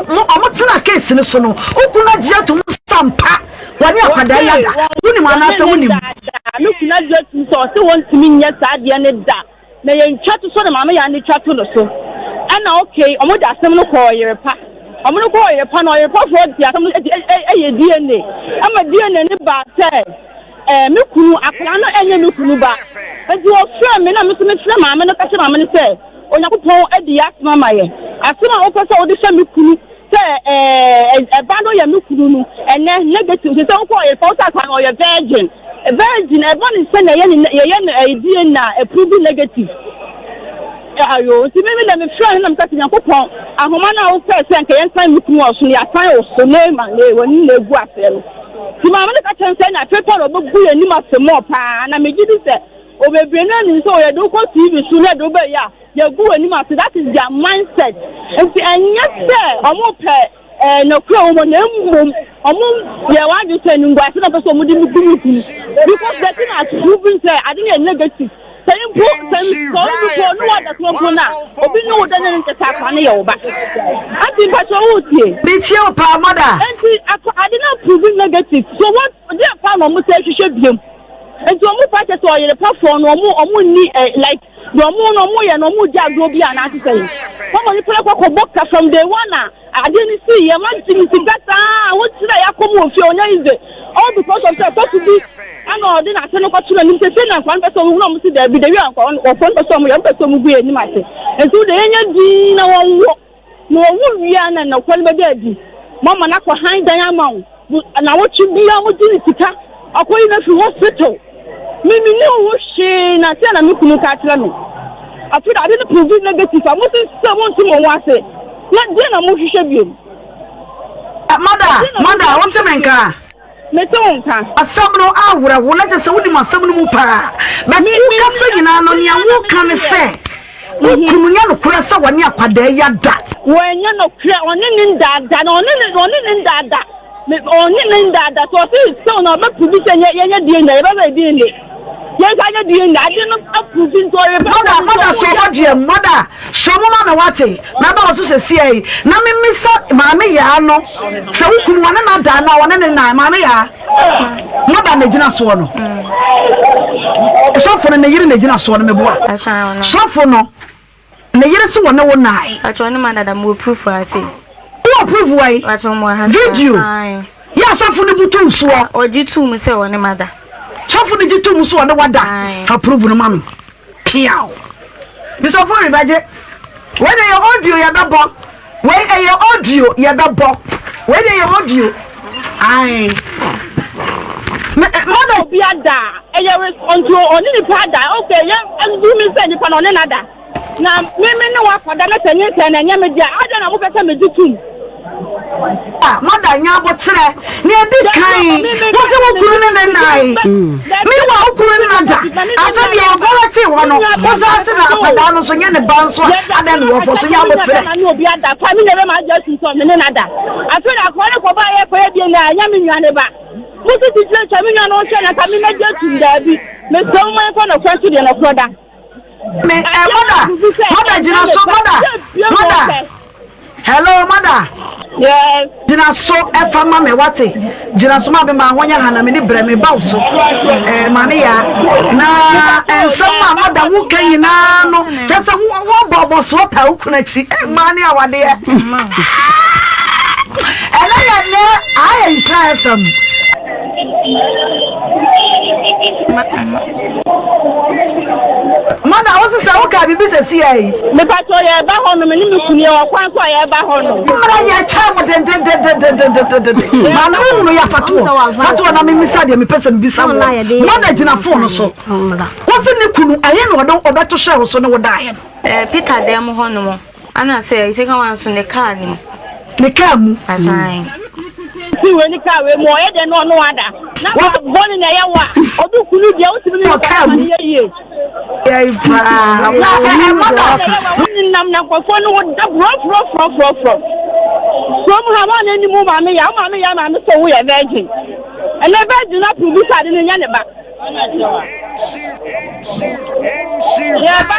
B: omotena case ne so no ukunu agye to sampa wani akwada yada woni mu anasa woni mu
H: ukunu agye to so won timi nya saade ne da na ye ntwa to so na mama ya ne twa to no so ana okay omoda asem no ko Oyerepa omono ko Oyerepa na Oyerepa for di asem eye DNA ama DNA ne ba say mekunu akra no enye mekunu ba enti wo frɛ me na me so me frɛ mama no ka kyerɛ mama ne sɛ Onyakopon edi asema maye asema opese odi hwe mekunu se eba no ya mekunu no ene negative se nko e fauta kan o ya virgin eba ni se na ye die na prove negative ayo ti me na me hwe na mka Onyakopon ahoma na wo fe se nka ye ntan mekunu oso ya tan oso na ma le woni na egu afelo ti mama ne ka chen se na paper no bu ye ni masemo pa na megidi se obebre na ni so ye do ko TV so na do be ya you go anymore, so that is their mindset. And yes, sir, I'm up no crow on them. Yeah, why do you say no? I feel like somebody because the thing has proven say I didn't negative. Saying no one that's not going now. Obi no than in the Tapani over. I think that's all here.
B: It's your power, mother.
H: I did not prove negative. So what their power must say she should be. And so I'm part of the platform or more like. No more, ya no more Jagobia and I say. Somebody put up a book from the one. I didn't see a man to get what should I come with your name? All because of that to be. I know then I tell what to say and one person who knows there be the young or one person young person will be any matter. And so the energy no we are and no one baby. Mamma not behind the amount. And I want you be able to come. I'll call you to hospital. Mimi no she na tell me kunu ka tell me after I didn't prove negative. I wasn't someone to want to say. Not then I'm moving.
B: Mother, what's the man? A sabno awura wona je se wodi ma sabno mu pa but you ka fe nyina no ne wo kan se ukumunya no kura se woni akwada ya da
H: wenya no kura oni ni ndada no oni ndada me oni ni ndada so so no be publish ye die na ye be die ni ye ka ye die na ade no approve so ye
B: mother so odie mother so mo ma me wate na ba wo so se sie na me misa ma me ya no se ukunu wona na da na wona ne na ma me ya mother na gina so no so for na yiri na gina so no me boa so for no na yiri se wona wo nai
D: acho ne ma dada mo proof ase
B: wo proof why
D: acho mo ha
B: video ya so for ne butu so
D: oji tu mu se wona mada
B: so for ne jitu mu so wona wada fa proof no mami piao Mr. For Ribaje, when your audio ya bebo, when your audio ya bebo, when your audio, I
H: mother be a da, and you respond to only the pada, okay, yeah, and do me send upon another. Now, me know what for that and Yamaja, I don't know what I do too.
B: Ah, mother, nyabo tre, near the kind, what you couldn't and I. Meanwhile, couldn't after the quality one was asking about down so the bounce and then walk for so nyabo tre.
H: I know be at that time, never mind just in some minute. I feel like one of our Arabian Yaminaba. What is the church? I mean, I don't say that I mean, just in Derby. Miss Someone from a question and a brother.
B: Mother. Hello, mother.
H: Yes.
B: Jina so efa mama wate. Jina so ma be ma wonya hana me ni bre me bawso. Mama ya. Na ensama mother wo kan yina no. Chese wo bobo so ta ukuna chi. Ma ni awade ya. Ela ya ne I try some. Mother also say o ka bibi se si ai.
H: Me pa to ye ba hono me ni me kuni o kwan so ye ba hono.
B: Mara ye cha mo den. Mama unu ya fatuo na me misa de me pese me bisa wo. Mother gina phone so. Wo fi ni kunu aye no do obeto hwe so no wo da aye.
D: Peter dem hono mo. Ana say ise kan wan so ne car ni.
B: Ne car mu.
D: Asan.
H: Ti we ni car we mo ye de no no ada. Na boni na ye wa. Odu kunu de o ti bi mo car mu ye.
B: Nam
H: na kwafo no da bro. From Haman any move me ya so we are virgin. And the virgin not produce in Yanaba.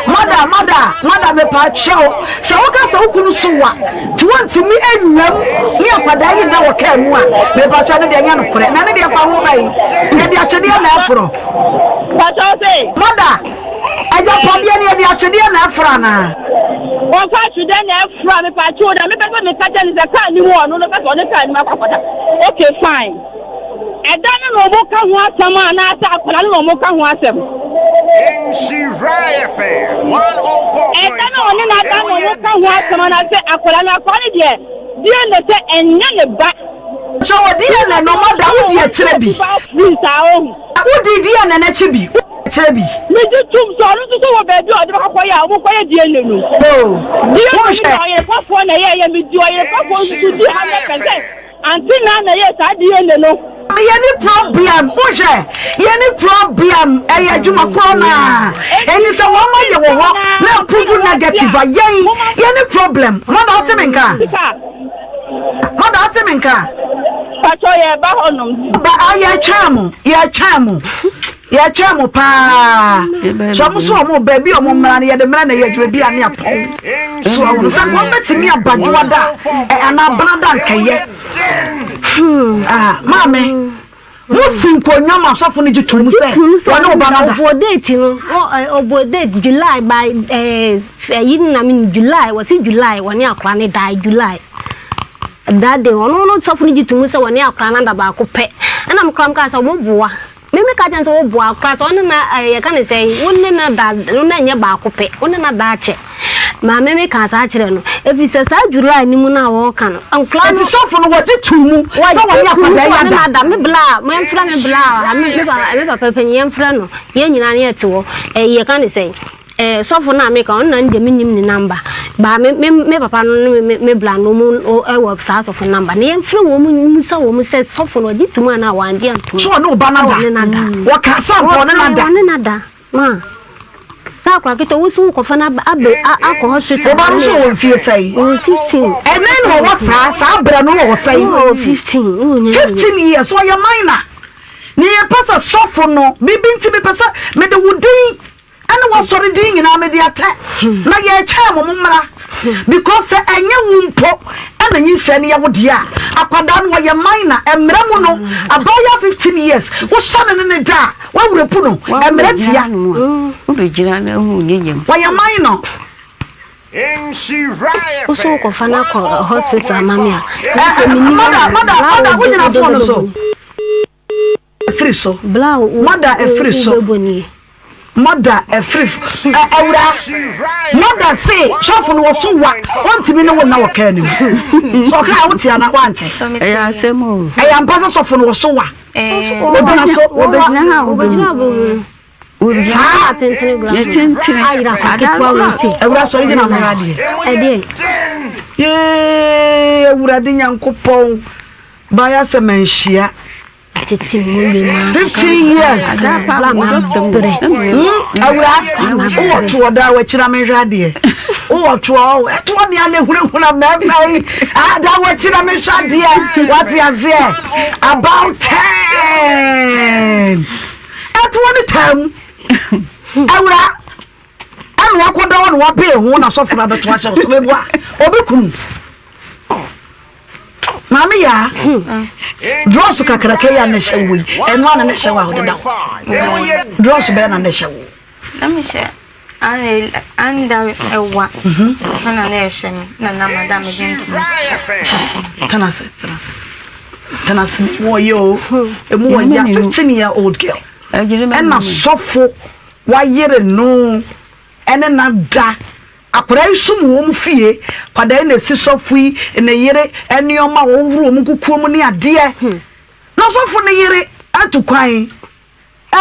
B: Mother, me pa show. So what so kunu suwa. To want to me enwam. Here kwada yi na wo ka mu a. Me pa cho no de nya no kore. Na me de pa ho bai. Me de atwede na afro.
H: But I say,
B: mother, I just want you to atwede na afro na.
H: One part to then from a patch of the pattern is a car you want, no, that's on the time. Okay, fine. I don't know what can want someone attack, but I don't know what can want them.
F: FM 104.5.
H: I don't know what can want someone I say, I could not call it yet. Dear, and none back.
B: So, dear, no matter who be a chubby. Who did you and a chubby? Chubby.
H: Mr. Tombstone, so a bed, I don't know why I will buy a dear. Oh, dear, I have one a year, and do I propose to do 100%. Until now, yes, I didn't know.
B: Any problem, Busha? Any problem? Juma Corona. And it's a woman you will walk. Now, people negative. Any problem? Mother Timinka. Mother Timinka. But I chamu pa. Some so baby or money at the man will be a near pole. So someone met me a badwada and a brother. Mammy. Musin ko nyama so fun ji tumu se wona obana
C: date July by yin na min July was in July when ya kwa ne die July that day no so fun ji tumu se when ya kwa na da ba ko pe na am kram ka so bo boa me ka jan so bo boa kwa so na ya kan say wonne na da na nya ba ko pe wonne na da che ma me ka sa kire no efi se sa July ni mu na wo kan an klan
B: so fun wo ji tumu so when ya kwa
C: ya da me bla me fra me bla me ba pe pe yen fra no ye nyina na ye to ye kan say so for na make on na ndem nim ni number ba me papa no me bla no mu e work sa so for number na yemfre wo mu sa wo mu say so for no di tuma na wan di anto
B: so no ba nada wo ka sam for nada
C: ma ta kwa kito wo su ko fa na abe akọ hospital
B: ba so wo fie sai
C: 15
B: and then wo sa bra no wo sai 15 years so your minor ni e pasa so for no bibinti be pasa me de wudin ana wa sori din na me de ata na ye cha mo mmra because enye wumpo ana nyi se ne ye wode a akwada no ye minor emra mu no abaya 15 years wo sane ne da wa wurepu no emra tia
G: wo be gira na hu nyem
B: wa ye minor
C: Uso ko fana ko hospital mamia.
B: Mother, we na phone so. Friso. Mother e friso. Mother e friso. Awura. Mother say, chef no so wa. Want me no na wo ka ni. So ka wo tia na want.
G: E asemo.
B: E ya mpasa so fo no so wa. Obina so, obina
C: bo.
B: Ah,
C: Awura
B: so ina na radio. Awura de nyankopon. Baya se menhia.
C: 15
B: years. Awura, o to oda wa kira me hwade. O to o, eto ne ane hurehura memai. Da wa kira me hwade. What you say? About 10. Eto ne time. Awura anwa koda won wa be hu na so fura beto ache so bebua obekun mama ya dross kakrake ya na hyewi eno ana na hyewa hodeda dross be na hyewo
D: na me hye anda ewa na hye na madam jinki
B: tanas wo yo emu wa ya 15-year-old girl and na sofo wa yere no ene na da akora isum wo mfie kwada na si sofo yi na yere ene oma wo wuro mu kukuo mu ne ade na sofo ne yere atukwan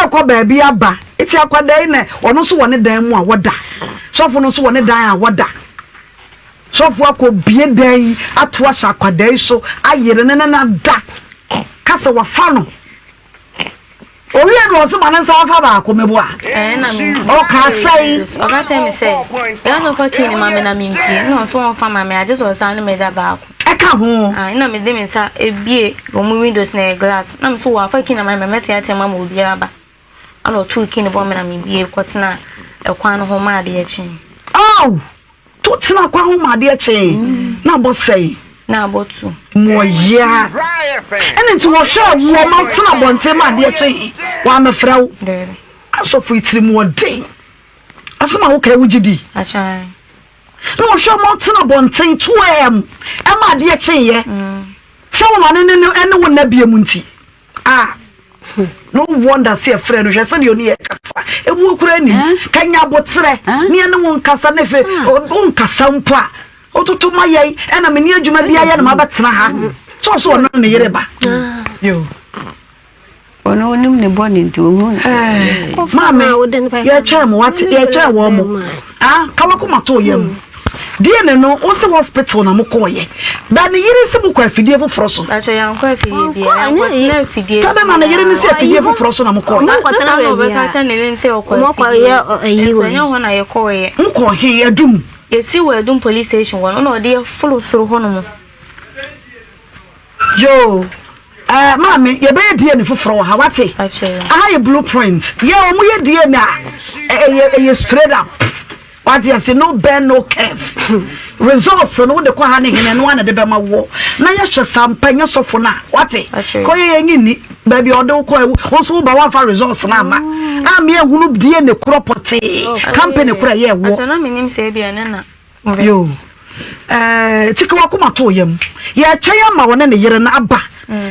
B: kwa baabi aba eti akwada na ono so wone dan mu a woda sofo no so wone dan a woda sofo akọ bie dan ato asa akwada so ayere ne na da kasa wa fa no Owi ado so manan sa fa ba ko mebo a
D: na me
B: o ka sai
D: o ka tell me say ya no fa kini mama na me mpie no so won fa mama I just was stand me da ba ko
B: e ka ho
D: na me de me sa ebie o mu windows na glass na me so wa fa kini mama meti ate mama obi aba ana o tu kini bo me na me bie kwotena e kwan no ho ma de e chin
B: oh to tena kwa ho ma de e chin na bo sai
D: na abotu
B: moya ene nti wo hwa wo ma tena bonte ma de e chin wa me fraw aso fu itiri mu de asema wo kai wugidi
D: acha
B: no wo hwa ma tena bonte 2am e ma de e chin ye so wo ma ne ene wo na bie mu nti no wonder say friend hwe se de oni e kafa e mu kura ni kanya botre ni ene wo nkasa ne fe wo nkasa mpa otutu maye ena me ni adwuma bia ye na mabetena ha so ono ne yere ba yo
G: ono onim ne boni nti ohu
B: mama ye cha mo wat ye cha wo mo kawa ko mato yam die ne no wo se hospital na mo koye da ne yere se mo kwa afidie foforo so
D: acha ya kwa afidie bia ya kwa na afidie
B: kada na ne yere ni se afidie foforo so na mo koye
D: na kwatana no be ka cha ne le nse okwa
C: mo kwa ye ayiwe
D: nya ho na ye koye
B: nko he adum
D: yesi we adum police station won no de follow through ho no mo
B: yo mama ye be die ne foforo ha wate aha ye blueprint ye o mu ye die na ye straight up what you say no bend no curve results no de kwa ha ne hene no ana de be ma wo na ye hwe sampanya sofo na wate ko ye nyini ba bi odo ko wo so ba wa fa results na ma me ehunu die ne kropote company kura ye wo
D: acha na minim se bia ne na
B: yo tikwa kuma to yam ye kyaya ma wona ne yere na aba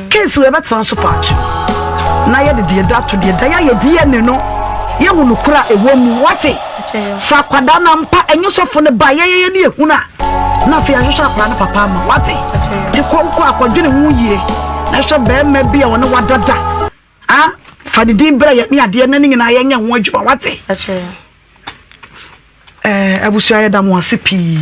B: case we betra so part na ye de die that to die da ye die ne no ye hunu kura ewo mu wate sakwada na mpa enyo sofo ne ba ye ne ehuna na fi ahwehwa akwa na papa ma wate tikwa ko akwadwene hu yie na hwe be ma bia wona wadada fa de din bra ye ne ade na nyina ye nya ho adwuma wate abusua yɛda mo ase pii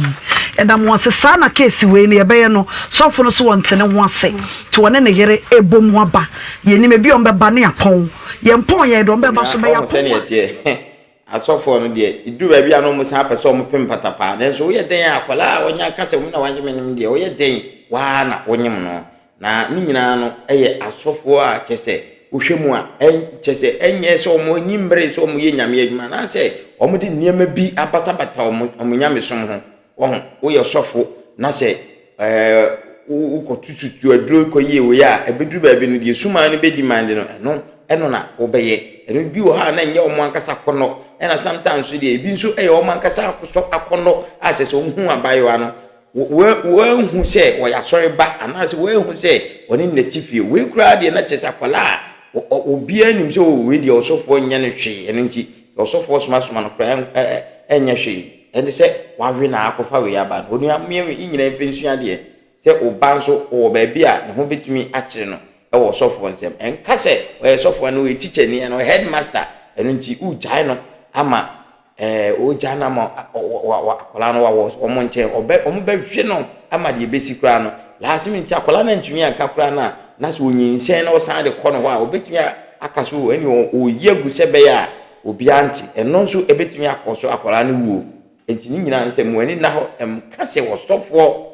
B: ɛda mo ase saa na case wei ne yɛbɛyɛ no sɔfo no so wɔnte ne ho ase to wɔne ne yere ebom ho aba yɛnim ebi ɔmbɛba ne apɔn yɛmpɔn yɛ de ɔmbɛba so bɛyɛ apɔn
A: asɔfo no de idu ba bia no mo san pɛ sɛ ɔmo pem patapa nanso wo yɛ den akwala wonya kasa wo na wanye menim de wo yɛ den wa na wonyem no na ne nyinaa no ɛyɛ asɔfo a kyɛsɛ wohwɛ mu a kyɛsɛ ɛnyɛ sɛ ɔmo nyimbre sɛ ɔmo yɛ nyame adwuma na sɛ ɔmo de nneɛma bi abatabata ɔmo nyame som ho wo yɛ sɔfo na sɛ wo kotututu aduro koyie wo ya ebedu ba bi no de suma no be demand no ɛno na wo bɛyɛ ɛno bi wo ha na nyɛ ɔmo ankasa kɔnɔ ɛna sometimes so de bi nso ɛyɛ ɔmo ankasa akɔnɔ a kyɛsɛ ɔmo hu abayewa no wo hu sɛ wo ya sɔre ba anase wo hu sɛ ɔne natifie we kura de na kyɛsɛ akwala obi anim sɛ we de ɔsɔfo nyɛ ne hwe ɛno nti ɔsɔfo soma no kura ɛnyɛ hwe ɛne sɛ wawe na akɔfa we aba no onu amie nyina mfensua de sɛ oba nso o ba bi a ne ho betumi akyere no ɛwɔ sɔfo nsɛm ɛnka sɛ ɔyɛ sɔfo no we teacher ni no headmaster ɛno nti u gyae no ama o gya na ma akwala no wa ɔmo nkyɛn ɔmo bɛhwe no ama de besi kura no last minute akwala na ntumi anka kura na sɛ onyinsɛn na ɔsan de kɔ no hɔ a obetumi aka so ɛne ɔyɛ gu sɛ bɛyɛ a obi anti ɛno nso ebetumi akɔ so akwala no wuo enti ni nyina nsɛ mo ani na hɔ ɛmka sɛ wɔ sɔfo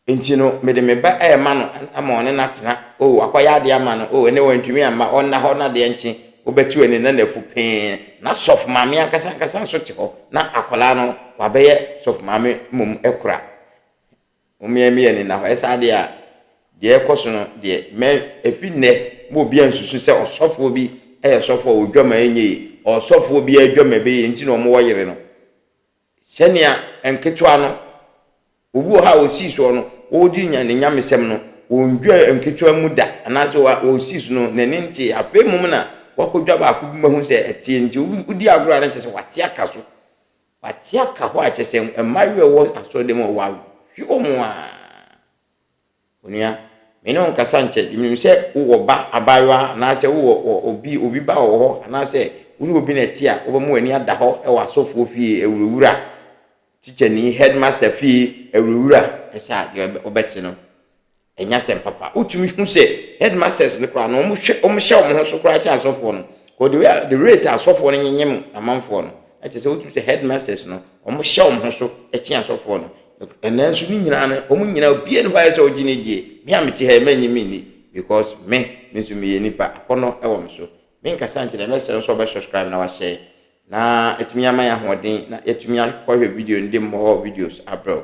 A: enti no me de me ba ma no ama one na tena akwaya de ama no ene wantumi ama onna ho na de nche obeti ene na nafu pee na sof maame akasa so te ho na akwala no wabeye sof maame mum ekura omiemi ene na ho esa de a de ekoso no de me efinne mo bia nsusu se osofo bi sofo odwama enye osofo bi adwama be enti no mo woyere no senia enketwa no obu ha osi so no odi nya ne nyamesem no ondwa enketwa mu da anaso osi so no ne nti afa mum na wakodwa ba ko bi mahu se etie nti odi agora na kyese wate aka so wate aka ho a kyese emawe wo asode mo wa hwo mo a onia me no nkasa nche dimim se wo ba abawa na se wo obi ba wo ho na se uni obi na tie a wo ba mu ani ada ho e wa sofo fie ewurawura teacher ni headmaster fee ewurawura esa de obeti no enya sem papa utumi hu se headmasters ne kra no omo hye omo ho so kra cha asofo no ko the rate asofo no nyem amanfo no ete se utumi se headmasters no omo hye ho so echi asofo no enanso ni nyina no omo nyina obi en hwa se ogine die me amete ha manyimi ni because me nso me yenipa akono ewo me so me nkasa nche na se so be subscribe na wa share na etumi ama ya hoden na etumi akọ video ndi more videos abroad.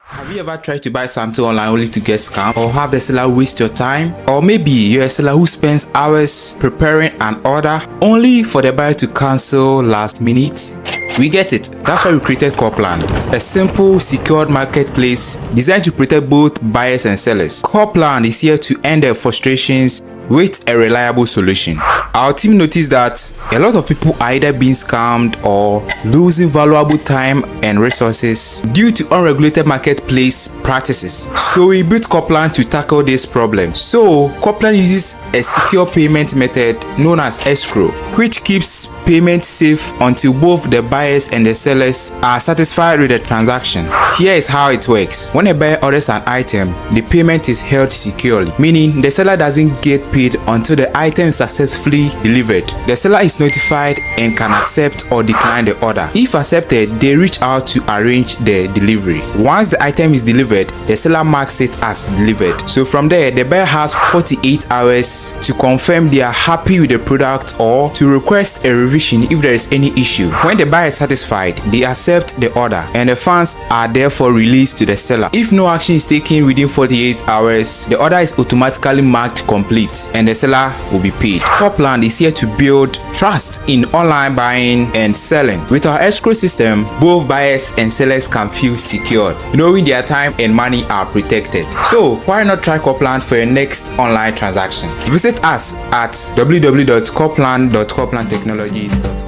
I: Have you ever tried to buy something online only to get scammed, or have the seller waste your time? Or maybe you're a seller who spends hours preparing an order only for the buyer to cancel last minute? We get it. That's why we created Copland, a simple, secured marketplace designed to protect both buyers and sellers. Copland is here to end their frustrations with a reliable solution. Our team noticed that a lot of people are either being scammed or losing valuable time and resources due to unregulated marketplace practices. So we built Copland to tackle this problem. So Copland uses a secure payment method known as escrow, which keeps payment safe until both the buyers and the sellers are satisfied with the transaction. Here is how it works. When a buyer orders an item, the payment is held securely, meaning the seller doesn't get paid until the item is successfully delivered. The seller is notified and can accept or decline the order. If accepted, they reach out to arrange the delivery. Once the item is delivered, the seller marks it as delivered. So from there, the buyer has 48 hours to confirm they are happy with the product or to request a revision if there is any issue. When the buyer is satisfied, they accept the order and the funds are therefore released to the seller. If no action is taken within 48 hours, the order is automatically marked complete and the seller will be paid. Copland is here to build trust in online buying and selling. With our escrow system, both buyers and sellers can feel secure, knowing their time and money are protected. So why not try Copland for your next online transaction? Visit us at www.copland.coplandtechnologies.com.